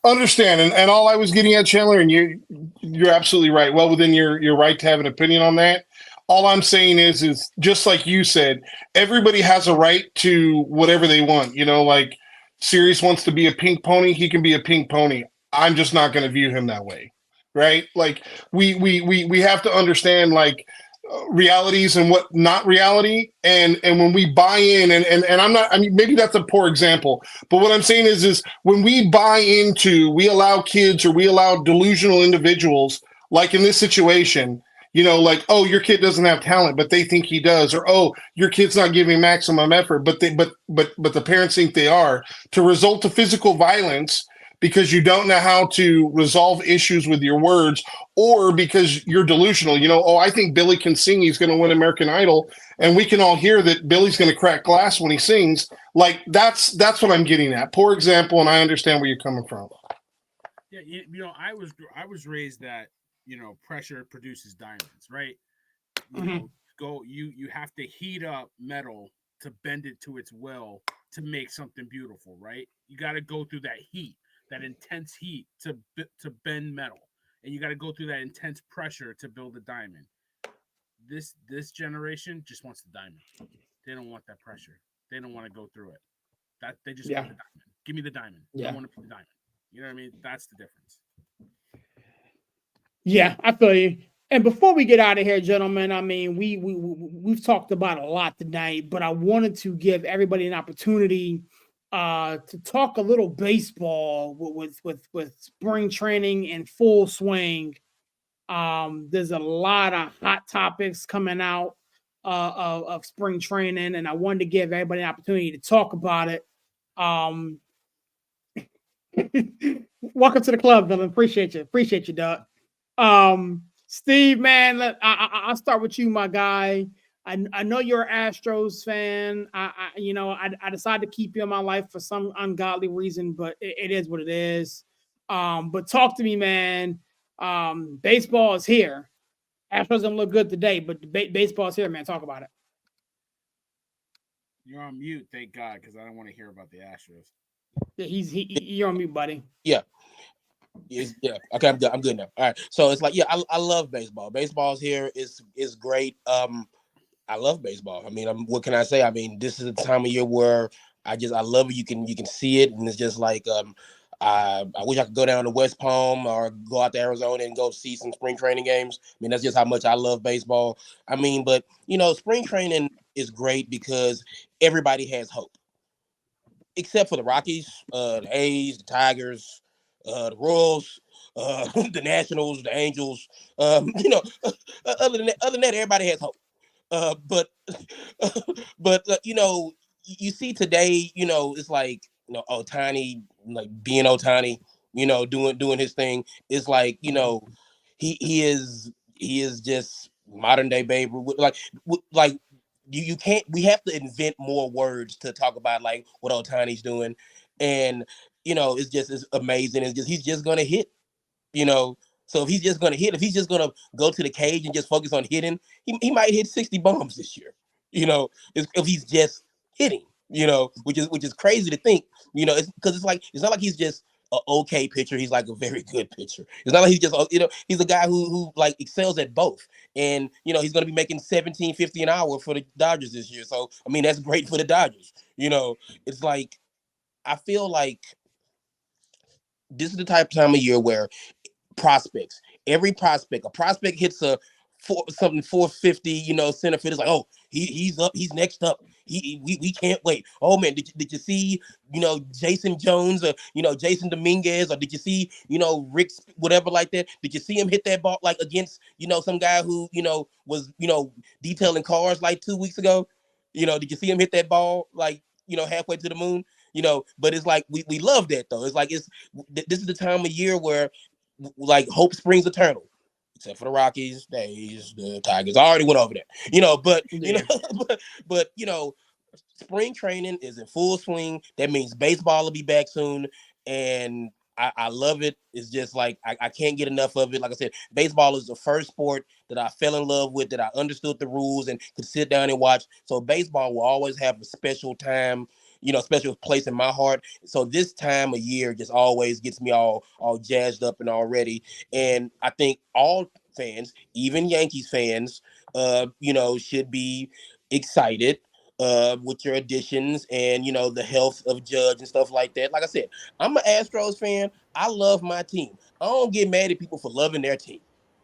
Understand, and all I was getting at, Chandler, and you're absolutely right. Well within your right to have an opinion on that. All I'm saying is just like you said, everybody has a right to whatever they want. You know, like Sirius wants to be a pink pony, he can be a pink pony. I'm just not going to view him that way, right? Like we have to understand like realities and what not reality, and when we buy in, and I'm not, I mean, maybe that's a poor example, but what I'm saying is when we buy into, we allow kids, or we allow delusional individuals, like in this situation, you know, like, oh, your kid doesn't have talent, but they think he does, or oh, your kid's not giving maximum effort, but the parents think they are, to result to physical violence because you don't know how to resolve issues with your words, or because you're delusional. You know, oh, I think Billy can sing, he's going to win American Idol, and we can all hear that Billy's going to crack glass when he sings. Like, that's what I'm getting at. Poor example, and I understand where you're coming from. Yeah, you know, I was raised that, you know, pressure produces diamonds, right? You know, you have to heat up metal to bend it to its will to make something beautiful, right? You got to go through that heat, that intense heat to bend metal, and you got to go through that intense pressure to build a diamond. This generation just wants the diamond. They don't want that pressure. They don't want to go through it. That they just want the diamond. Give me the diamond. I want to put the diamond. You know what I mean? That's the difference. Yeah, I feel you. And before we get out of here, gentlemen, I mean, we've talked about a lot tonight, but I wanted to give everybody an opportunity to talk a little baseball with spring training in full swing. There's a lot of hot topics coming out of spring training, and I wanted to give everybody an opportunity to talk about it. Welcome to the club, Dylan. Appreciate you, Doug. Steve, man, I'll start with you, my guy. I know you're an Astros fan. I decided to keep you in my life for some ungodly reason, but it is what it is. But talk to me, man. Baseball is here. Astros don't look good today, but baseball is here, man. Talk about it. You're on mute, thank God, because I don't want to hear about the Astros. Yeah, you're on mute, buddy. Yeah. Okay, I'm good now. All right. So it's like, yeah, I love baseball. Baseball's here is great. I love baseball. I mean, what can I say? I mean, this is a time of year where I love it. You can see it, and it's just like I wish I could go down to West Palm or go out to Arizona and go see some spring training games. I mean, that's just how much I love baseball. I mean, but spring training is great because everybody has hope, except for the Rockies, the A's, the Tigers, the Royals, the Nationals, the Angels. Other than that, everybody has hope. But you see today, it's like Ohtani, like being Ohtani, doing his thing. It's like he is just modern day Babe Ruth. Like you can't. We have to invent more words to talk about like what Ohtani's doing, and it's amazing. He's just gonna hit. So if he's just gonna hit, if he's just gonna go to the cage and just focus on hitting, he might hit 60 bombs this year. If he's just hitting, which is crazy to think. It's because it's not like he's just an okay pitcher. He's like a very good pitcher. It's not like he's just he's a guy who like excels at both. And he's gonna be making $17.50 an hour for the Dodgers this year. So I mean that's great for the Dodgers. It's like I feel like this is the type of time of year where prospects, a prospect hits a 450, center field is like, oh, he's up, he's next up. We can't wait. Oh man, did you see, Jason Jones or Jason Dominguez, or did you see, Rick whatever like that? Did you see him hit that ball like against, some guy who, was, detailing cars like 2 weeks ago? Did you see him hit that ball like, halfway to the moon? But it's like we love that though. It's like this is the time of year where like hope springs eternal, except for the Rockies, the A's, the Tigers. I already went over that, but spring training is in full swing. That means baseball will be back soon, and I love it. It's just like I can't get enough of it. Like I said, baseball is the first sport that I fell in love with, that I understood the rules and could sit down and watch. So baseball will always have a special time, special place in my heart. So this time of year just always gets me all jazzed up and all ready. And I think all fans, even Yankees fans, should be excited with your additions and the health of Judge and stuff like that. Like I said, I'm an Astros fan. I love my team. I don't get mad at people for loving their team.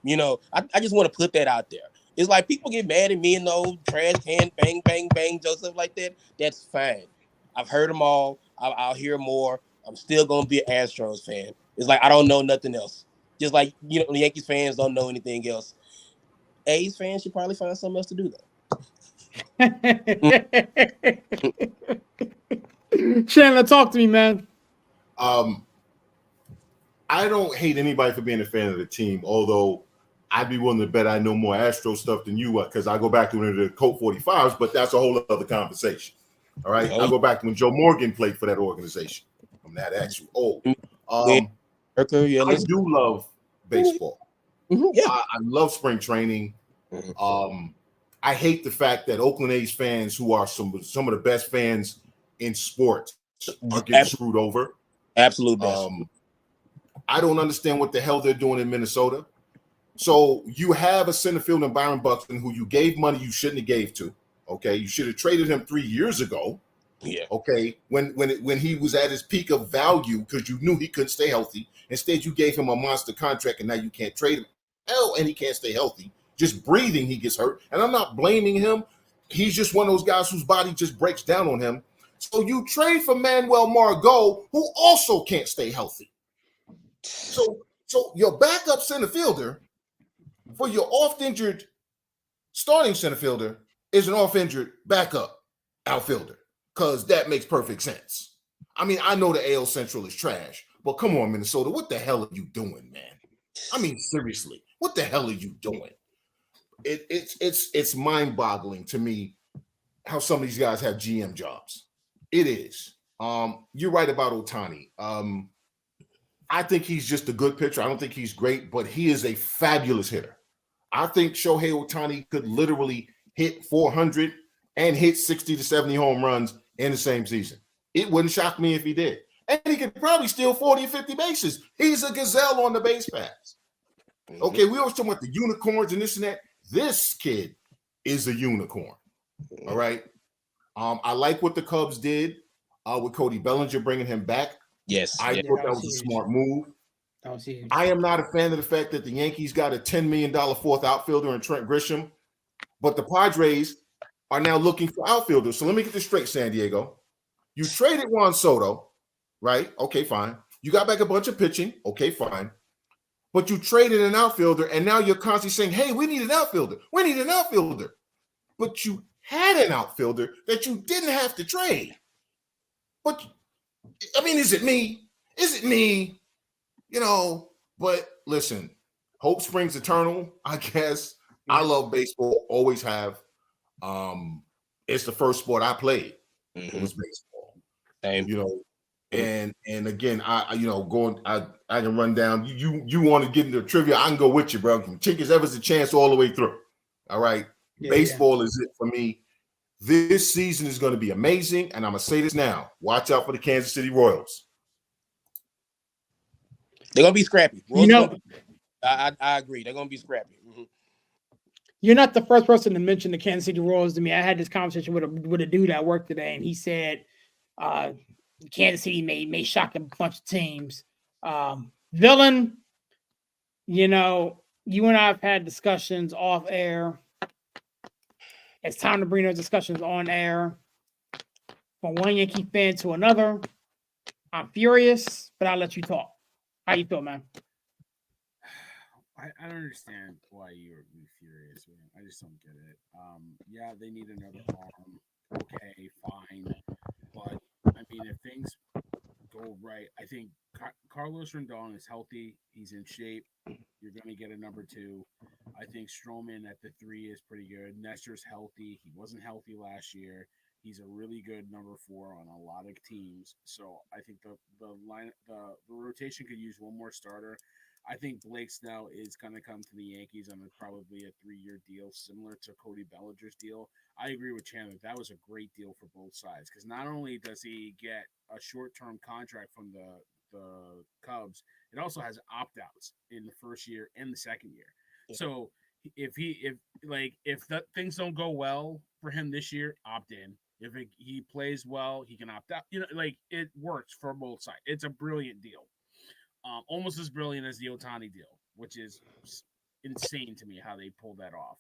I just want to put that out there. It's like people get mad at me and those trash can bang bang bang stuff like that. That's fine. I've heard them all. I'll hear more. I'm still gonna be an Astros fan. It's like I don't know nothing else. Just like the Yankees fans don't know anything else. A's fans should probably find something else to do though. Chandler, talk to me, man. I don't hate anybody for being a fan of the team, although I'd be willing to bet I know more Astro stuff than you because I go back to when the Colt 45s, but that's a whole other conversation. All right. I'll go back to when Joe Morgan played for that organization. I'm that actually old. I do love baseball. Yeah. I love spring training. I hate the fact that Oakland A's fans, who are some of the best fans in sports, are getting screwed over. Absolute best. I don't understand what the hell they're doing in Minnesota. So you have a center fielder, Byron Buxton, who you gave money you shouldn't have gave to. Okay, you should have traded him 3 years ago. Yeah. Okay, when he was at his peak of value, because you knew he couldn't stay healthy. Instead, you gave him a monster contract, and now you can't trade him. Hell, and he can't stay healthy. Just breathing, he gets hurt. And I'm not blaming him. He's just one of those guys whose body just breaks down on him. So you trade for Manuel Margot, who also can't stay healthy. So your backup center fielder for your oft-injured starting center fielder is an off-injured backup outfielder because that makes perfect sense. I mean, I know the AL Central is trash, but come on, Minnesota, what the hell are you doing, man? I mean, seriously, what the hell are you doing? It's mind-boggling to me how some of these guys have GM jobs. It is. You're right about Ohtani. I think he's just a good pitcher. I don't think he's great, but he is a fabulous hitter. I think Shohei Ohtani could literally hit 400 and hit 60 to 70 home runs in the same season. It wouldn't shock me if he did. And he could probably steal 40 or 50 bases. He's a gazelle on the base paths. Okay, we always talk about the unicorns and this and that. This kid is a unicorn. All right. I like what the Cubs did with Cody Bellinger, bringing him back. Yes. I thought that was a smart move. That was huge. I am not a fan of the fact that the Yankees got a $10 million fourth outfielder in Trent Grisham, but the Padres are now looking for outfielders. So let me get this straight, San Diego. You traded Juan Soto, right? Okay, fine. You got back a bunch of pitching. Okay, fine. But you traded an outfielder, and now you're constantly saying, hey, we need an outfielder. We need an outfielder. But you had an outfielder that you didn't have to trade. But, I mean, is it me? Is it me? You know, but listen, hope springs eternal, I guess. I love baseball, always have. It's the first sport I played. It was baseball. Same. You know, and again, I can run down. You want to get into trivia, I can go with you, bro. Chickens Evers a chance all the way through. All right. Baseball is it for me. This season is going to be amazing, and I'm gonna say this now. Watch out for the Kansas City Royals. They're gonna be scrappy. I agree. They're gonna be scrappy. You're not the first person to mention the Kansas City Royals to me. I had this conversation with a dude at work today, and he said Kansas City may shock a bunch of teams. Villain, you know, you and I have had discussions off air. It's time to bring those discussions on air. From one Yankee fan to another, I'm furious, but I'll let you talk. How you feel, man? I don't understand why you're furious, man. I just don't get it. Yeah, they need another arm. Okay, fine. But, I mean, if things go right, I think Carlos Rendon is healthy. He's in shape. You're going to get a number 2. I think Stroman at the 3 is pretty good. Nestor's healthy. He wasn't healthy last year. He's a really good number 4 on a lot of teams. So I think the rotation could use one more starter. I think Blake Snell is going to come to the Yankees on probably a 3-year deal, similar to Cody Bellinger's deal. I agree with Chandler. That was a great deal for both sides because not only does he get a short-term contract from the Cubs, it also has opt-outs in the first year and the second year. Yeah. So if things don't go well for him this year, opt in. If he plays well, he can opt out. You know, like it works for both sides. It's a brilliant deal. Almost as brilliant as the Ohtani deal, which is insane to me how they pulled that off.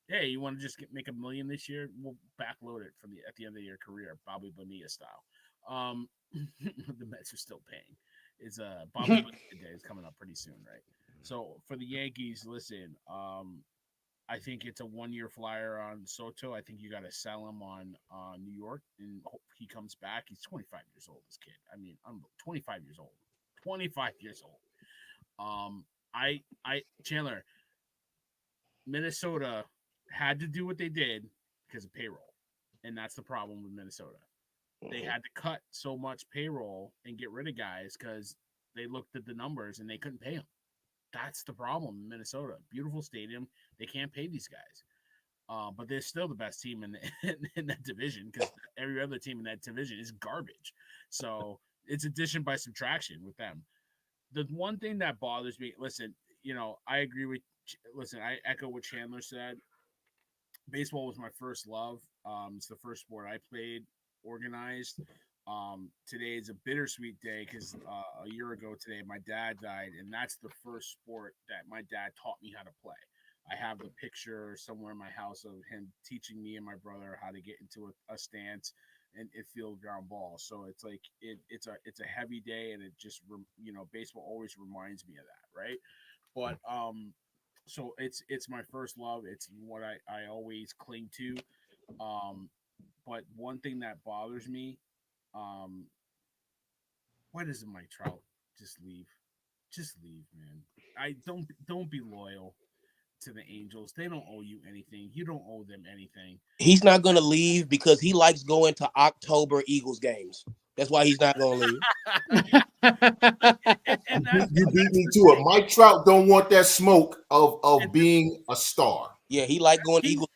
Hey, you want to just make $1 million this year? We'll backload it at the end of your career, Bobby Bonilla style. The Mets are still paying. It's Bobby Bonilla Day is coming up pretty soon, right? So for the Yankees, listen, I think it's a 1-year flyer on Soto. I think you got to sell him on New York, and hope he comes back. He's 25 years old, this kid. I mean, I'm 25 years old. 25 years old. Chandler, Minnesota had to do what they did because of payroll. And that's the problem with Minnesota. They had to cut so much payroll and get rid of guys because they looked at the numbers and they couldn't pay them. That's the problem in Minnesota. Beautiful stadium. They can't pay these guys. But they're still the best team in that division because every other team in that division is garbage. So it's addition by subtraction with them. The one thing that bothers me, listen, I agree I echo what Chandler said. Baseball was my first love. It's the first sport I played organized. Today is a bittersweet day because a year ago today, my dad died, and that's the first sport that my dad taught me how to play. I have the picture somewhere in my house of him teaching me and my brother how to get into a stance and field ground ball. So it's like it's a heavy day, and it just baseball always reminds me of that, right? But so it's my first love. It's what I always cling to. But one thing that bothers me, why doesn't Mike Trout just leave? Just leave, man. I don't be loyal to the Angels. They don't owe you anything. You don't owe them anything. He's not going to leave because he likes going to October Eagles games. That's why he's not going to leave. You beat me to it. Mike Trout don't want that smoke of being a star. Yeah, he like going to Eagles.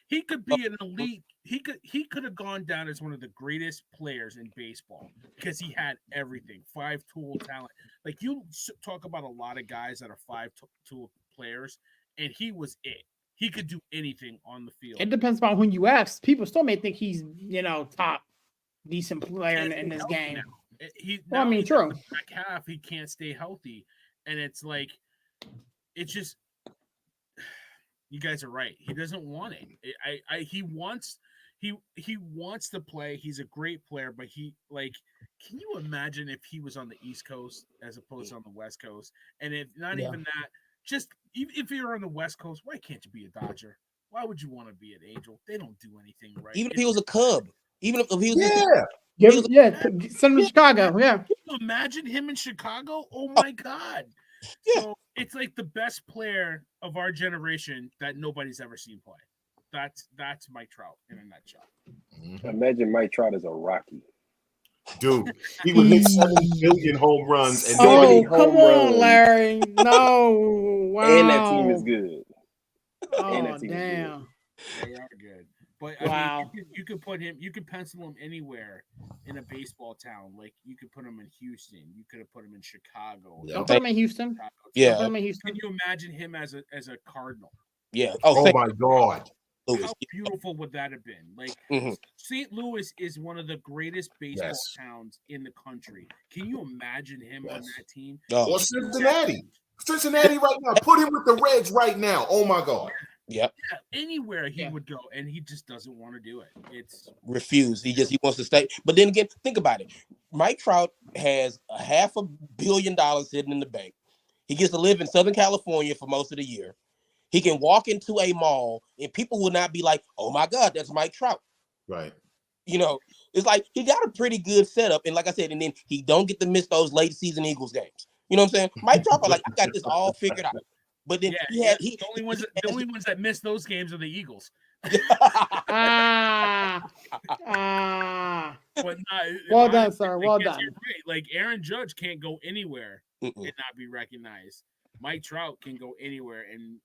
He could be an elite. He could have gone down as one of the greatest players in baseball because he had everything. 5-tool talent. Like you talk about a lot of guys that are 5-tool players, and he was it. He could do anything on the field. It depends on who you ask. People still may think he's, top decent player in this game. I mean, true. Back half, he can't stay healthy, and it's like, it's just. You guys are right. He doesn't want it. He wants to play. He's a great player, but can you imagine if he was on the East Coast as opposed to on the West Coast? And if not even that, just if you're on the West Coast, why can't you be a Dodger? Why would you want to be an Angel? They don't do anything right. Even if he was a Cub, even if he was send him to Chicago. Yeah. Can you imagine him in Chicago? Oh my God. Yeah. So it's like the best player of our generation that nobody's ever seen play. That's Mike Trout in a nutshell. Imagine Mike Trout as a Rocky. Dude, he would hit 7 billion home runs. And come on, Larry. No. Wow. And that team is good. Oh, damn. They are good. But wow. I mean, you could put him, you could pencil him anywhere in a baseball town. Like you could put him in Houston. You could have put him in Chicago. Don't put him in Houston. Yeah. Put him in Houston. Can you imagine him as a Cardinal? Yeah. Oh my God. How beautiful would that have been? Like St. Louis is one of the greatest baseball towns in the country. Can you imagine him on that team? Or Cincinnati. Cincinnati right now. Put him with the Reds right now. Oh my God. Yep. Yeah, anywhere he would go, and he just doesn't want to do it. It's refused. He wants to stay. But then again, think about it. Mike Trout has $500 million sitting in the bank. He gets to live in Southern California for most of the year. He can walk into a mall, and people will not be like, "Oh my God, that's Mike Trout." Right. It's like he got a pretty good setup, and like I said, and then he don't get to miss those late season Eagles games. You know what I'm saying? Mike Trout, like, I got this all figured out. But then the only ones that miss those games are the Eagles. But well done, sir. Well done. Like Aaron Judge can't go anywhere and not be recognized. Mike Trout can go anywhere and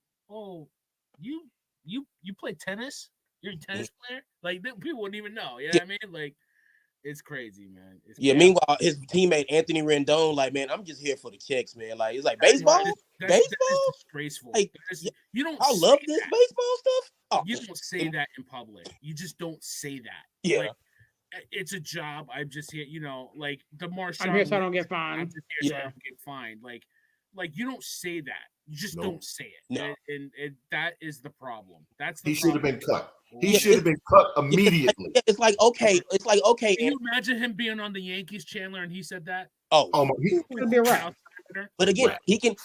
you play tennis? You're a tennis player? Like people wouldn't even know. You know what I mean? Like it's crazy, man. Meanwhile, his teammate Anthony Rendon, like, man, I'm just here for the checks, man. Like, it's like baseball. That's disgraceful. Like, you don't. I love this baseball stuff. Oh. You don't say that in public. You just don't say that. Yeah. Like, it's a job. I'm just here. Like the Marshawn. I'm here so I don't get fined. I'm just here so I don't get fined. Like you don't say that. You just don't say it. No. And that is the problem. He should have been cut. He should have been cut immediately. It's like okay. Can you imagine him being on the Yankees, Chandler, and he said that? Oh my! He would be right. But again, he can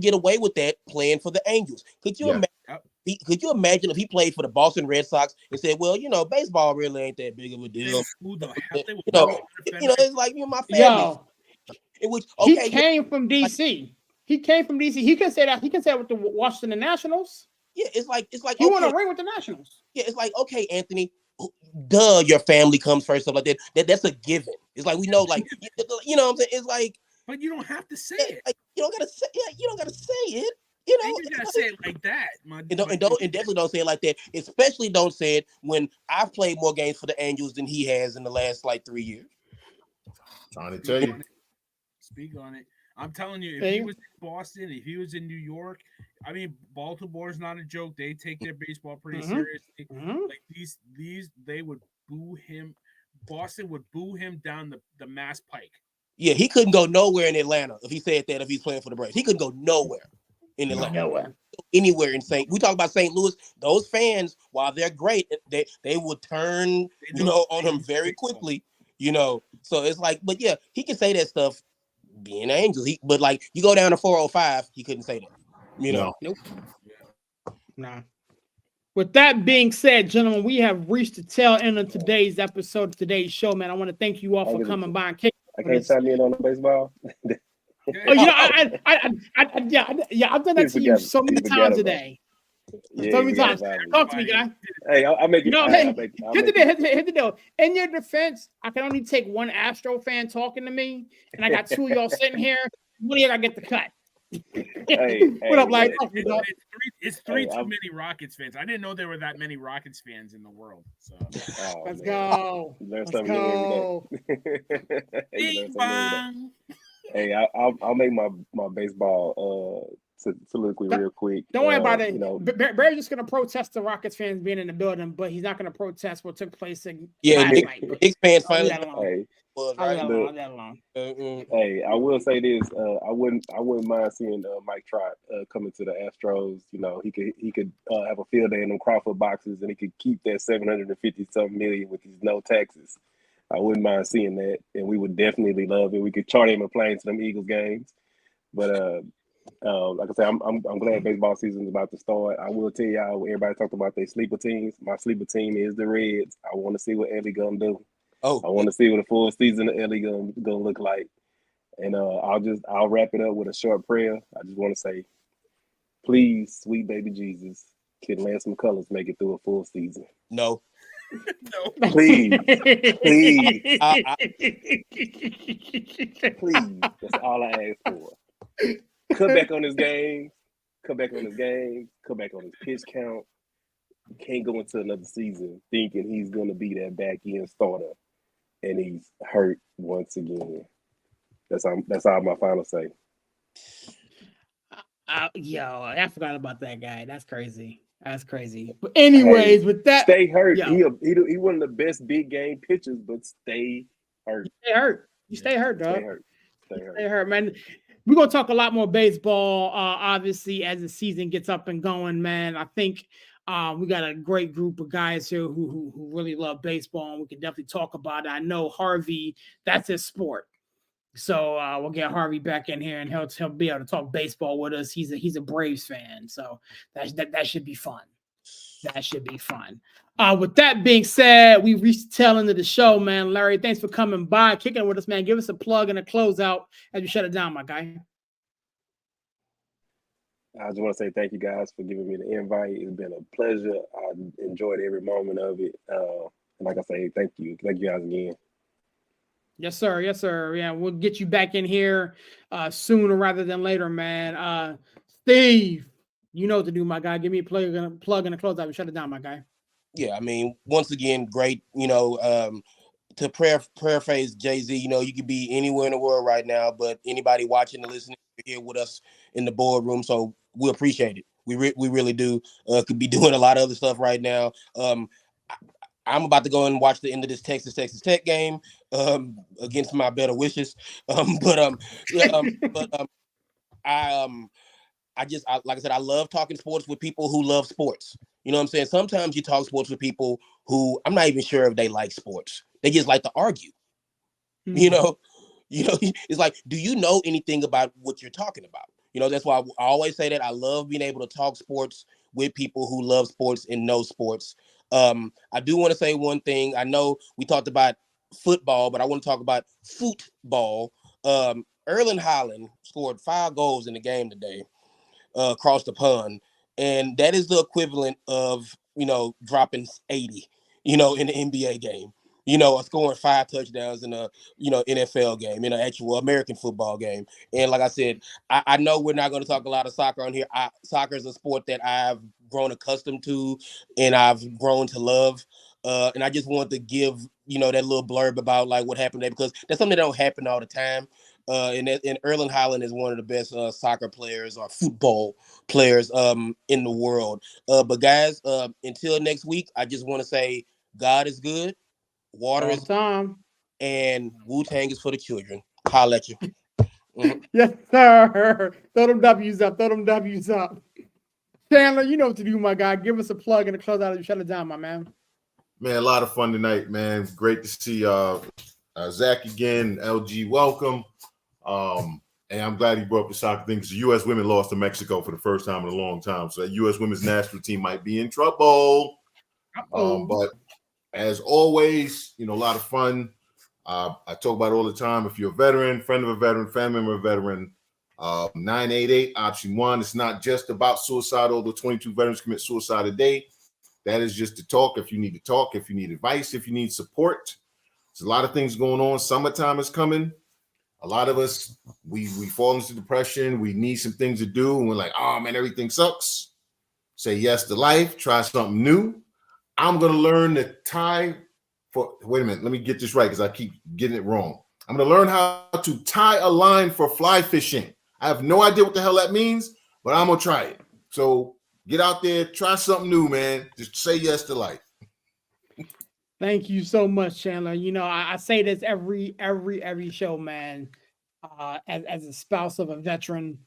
get away with that playing for the Angels. Could you imagine? Could you imagine if he played for the Boston Red Sox and said, "Well, baseball really ain't that big of a deal." Who the hell it's like my family. He came from DC. He came from DC. He can say that. He can say it with the Washington Nationals. Yeah, it's like he won a ring with the Nationals. Yeah, it's like, okay, Anthony, your family comes first, stuff like that. That's a given. It's like we know, like you know what I'm saying? It's like, but you don't have to say it. Like, you don't gotta say it. You gotta say it like that. And definitely don't say it like that. Especially don't say it when I've played more games for the Angels than he has in the last 3 years. Trying to tell you. Speak on it. I'm telling you, if he was in Boston, if he was in New York, I mean, Baltimore's not a joke. They take their baseball pretty seriously. Like these, they would boo him. Boston would boo him down the Mass Pike. Yeah, he couldn't go nowhere in Atlanta if he said that. If he's playing for the Braves, he couldn't go nowhere in Atlanta. Nowhere. Anywhere in We talk about St. Louis. Those fans, while they're great, they would turn on him very quickly. So it's like, but yeah, he can say that stuff. Being an Angel, but like you go down to 405, he couldn't say that. You know. Nope. Nah. With that being said, gentlemen, we have reached the tail end of today's episode of today's show, man. I want to thank you all for coming by and kicking. I can't chime in on the baseball. Oh, you know, I've done that to you so many times today. So many times. Talk to me, guy. Hey, I'll make it. You know, hit the deal. In your defense, I can only take one Astro fan talking to me, and I got two of y'all sitting here. One of y'all get the cut. What up, like? It's three too many Rockets fans. I didn't know there were that many Rockets fans in the world. So let's go. Let's go. Bing bong. Hey, I'll make my baseball soliloquy real quick. Don't worry about it. You know, Barry's just gonna protest the Rockets fans being in the building, but he's not gonna protest what took place in Knicks fans finally. Hey, I will say this. I wouldn't mind seeing Mike Trout coming to the Astros. You know, he could have a field day in them Crawford boxes, and he could keep that $750-something million with his no taxes. I wouldn't mind seeing that, and we would definitely love it. We could charter him a plane to them Eagles games. But like I said, I'm glad baseball season is about to start. I will tell y'all, everybody talked about their sleeper teams. My sleeper team is the Reds. I want to see what Ellie gonna do. I want to see what a full season of Ellie gonna look like. And I'll wrap it up with a short prayer. I just want to say, please, sweet baby Jesus, can Lansome Colors make it through a full season? No. No. Please. Please. Please. That's all I ask for. Cut back on his game. Cut back on his pitch count. Can't go into another season thinking he's going to be that back end starter, and he's hurt once again. That's all my final say. Yo, I forgot about that guy. That's crazy. But anyways, with that, stay hurt. He one of the best big game pitchers, but stay hurt. You stay hurt, dog. Stay hurt, man. We're gonna talk a lot more baseball, obviously, as the season gets up and going, man. I think we got a great group of guys here who really love baseball, and we can definitely talk about it. I know Harvey, that's his sport. So we'll get Harvey back in here, and he'll be able to talk baseball with us. He's a Braves fan, so that should be fun. With that being said, we reached the tail end of the show, man. Larry, thanks for coming by, kicking it with us, man. Give us a plug and a closeout as you shut it down, my guy. I just want to say thank you guys for giving me the invite. It's been a pleasure. I enjoyed every moment of it. And like I say, thank you guys again. Yes, sir. Yeah, we'll get you back in here sooner rather than later, man. Steve, you know what to do, my guy. Give me a plug and a closeout and shut it down, my guy. Yeah, I mean, once again, great. You know, to paraphrase Jay-Z, you know, you could be anywhere in the world right now, but anybody watching and listening, you're here with us in the boardroom, so we appreciate it. We really do. Could be doing a lot of other stuff right now. I'm about to go and watch the end of this Texas Tech game against my better wishes. Like I said, I love talking sports with people who love sports. You know what I'm saying? Sometimes you talk sports with people who I'm not even sure if they like sports. They just like to argue. Mm-hmm. You know, it's like, do you know anything about what you're talking about? You know, that's why I always say that I love being able to talk sports with people who love sports and know sports. I do want to say one thing. I know we talked about football, but I want to talk about football. Erling Haaland scored 5 goals in the game today across the pond. And that is the equivalent of, you know, dropping 80, you know, in the NBA game, you know, or scoring 5 touchdowns in a, you know, NFL game, in an actual American football game. And like I said, I know we're not going to talk a lot of soccer on here. Soccer is a sport that I've grown accustomed to and I've grown to love. And I just wanted to give, you know, that little blurb about like what happened there, because that's something that don't happen all the time. And Erling Haaland is one of the best soccer players or football players in the world. But guys, until next week, I just want to say God is good, water is time, and Wu-Tang is for the children. Holla at you. Mm-hmm. Yes, sir. Throw them W's up. Chandler, you know what to do, my guy. Give us a plug and a close out and shut it down, my man. Man, a lot of fun tonight, man. It's great to see Zach again. LG, welcome. And I'm glad you brought up the soccer thing because the U.S. women lost to Mexico for the first time in a long time. So that U.S. women's national team might be in trouble. But as always, a lot of fun. I talk about it all the time. If you're a veteran, friend of a veteran, family member of a veteran, 988 option 1. It's not just about suicide, although 22 veterans commit suicide a day. That is just to talk. If you need to talk, if you need advice, if you need support, there's a lot of things going on. Summertime is coming. A lot of us, we fall into depression. We need some things to do. And we're like, oh, man, everything sucks. Say yes to life. Try something new. I'm going to learn to tie for, wait a minute, let me get this right because I keep getting it wrong. I'm going to learn how to tie a line for fly fishing. I have no idea what the hell that means, but I'm going to try it. So get out there, try something new, man. Just say yes to life. Thank you so much, Chandler. I say this every show, man. As a spouse of a veteran,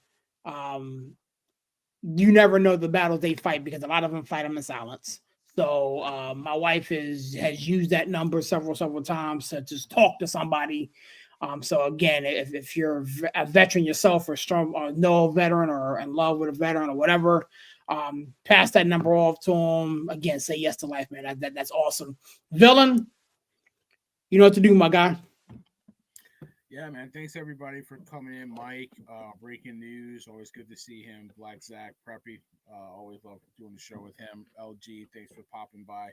you never know the battles they fight because a lot of them fight them in silence. So my wife has used that number several times to just talk to somebody. So again, if you're a veteran yourself or strong or know a veteran or in love with a veteran or whatever, pass that number off to them. Again, say yes to life, man. That's awesome. Villain, you know what to do, my guy. Yeah, man. Thanks everybody for coming in. Mike, breaking news. Always good to see him. Black Zach, Preppy. Always love doing the show with him. LG, thanks for popping by.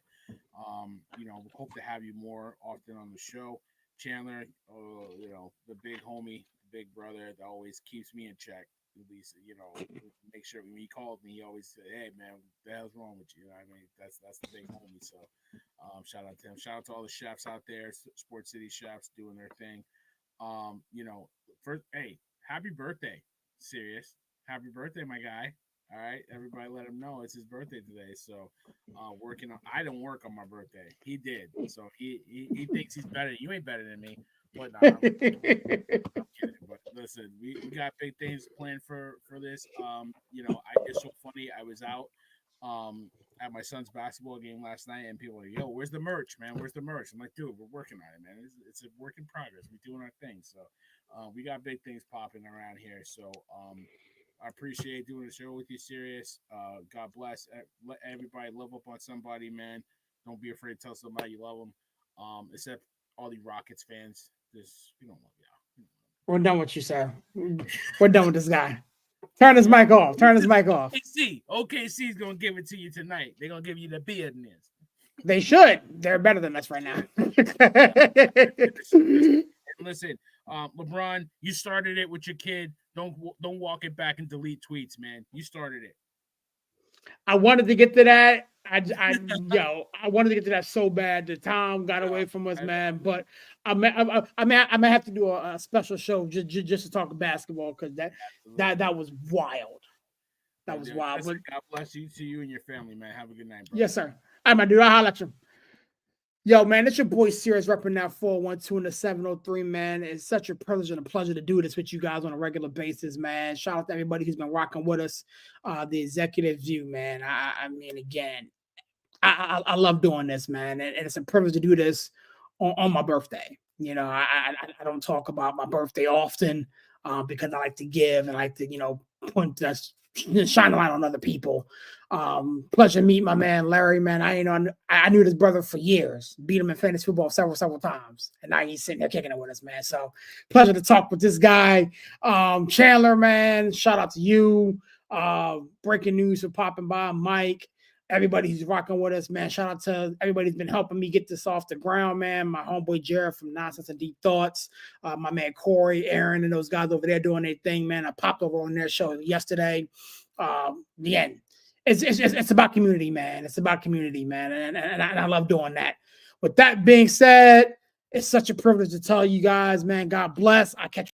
We hope to have you more often on the show. Chandler, the big homie, big brother that always keeps me in check. At least, make sure when he called me, he always said, "Hey, man, what the hell's wrong with you?" You know what I mean? That's the big homie. So, shout out to him. Shout out to all the chefs out there, Sports City chefs doing their thing. First, hey, happy birthday, Sirius. Happy birthday, my guy. All right, everybody, let him know it's his birthday today. So, working on. I don't work on my birthday. He did. So he thinks he's better. You ain't better than me. But no, I'm kidding. But listen, we got big things planned for this. It's so funny. I was out at my son's basketball game last night, and people were like, "Yo, where's the merch, man? Where's the merch?" I'm like, "Dude, we're working on it, man. It's a work in progress. We're doing our thing." So we got big things popping around here. So I appreciate doing the show with you, Sirius. God bless. Let everybody love up on somebody, man. Don't be afraid to tell somebody you love them. Except all the Rockets fans. We don't love y'all. We're done with you, sir. We're done with this guy. Turn his mic off. OKC is gonna give it to you tonight. They're gonna give you the business. They should. They're better than us right now. Listen, LeBron, you started it with your kid. Don't walk it back and delete tweets, man. You started it. I wanted to get to that. I wanted to get to that so bad. The time got away from us, man. But I may have to do a special show just to talk basketball because that was wild. That was wild. God bless you to you and your family, man. Have a good night, bro. Yes, sir. All right, my dude. I'll holler at you. Yo, man, it's your boy Sirius repping that 412 and the 703, man. It's such a privilege and a pleasure to do this with you guys on a regular basis, man. Shout out to everybody who's been rocking with us. The Executive View, man. I mean, again, I love doing this, man. And it's a privilege to do this on my birthday. I don't talk about my birthday often because I like to give and like to, shine a light on other people. Pleasure to meet my man Larry, man. I knew this brother for years. Beat him in fantasy football several times, and now he's sitting there kicking it with us, man. So pleasure to talk with this guy, Chandler, man. Shout out to you. Breaking news for popping by, Mike. Everybody who's rocking with us, man. Shout out to everybody who's been helping me get this off the ground, man. My homeboy Jared from Nonsense and Deep Thoughts, my man Corey, Aaron, and those guys over there doing their thing, man. I popped over on their show yesterday. The end. It's about community, man. It's about community, man, and I love doing that. With that being said, it's such a privilege to tell you guys, man. God bless. I catch.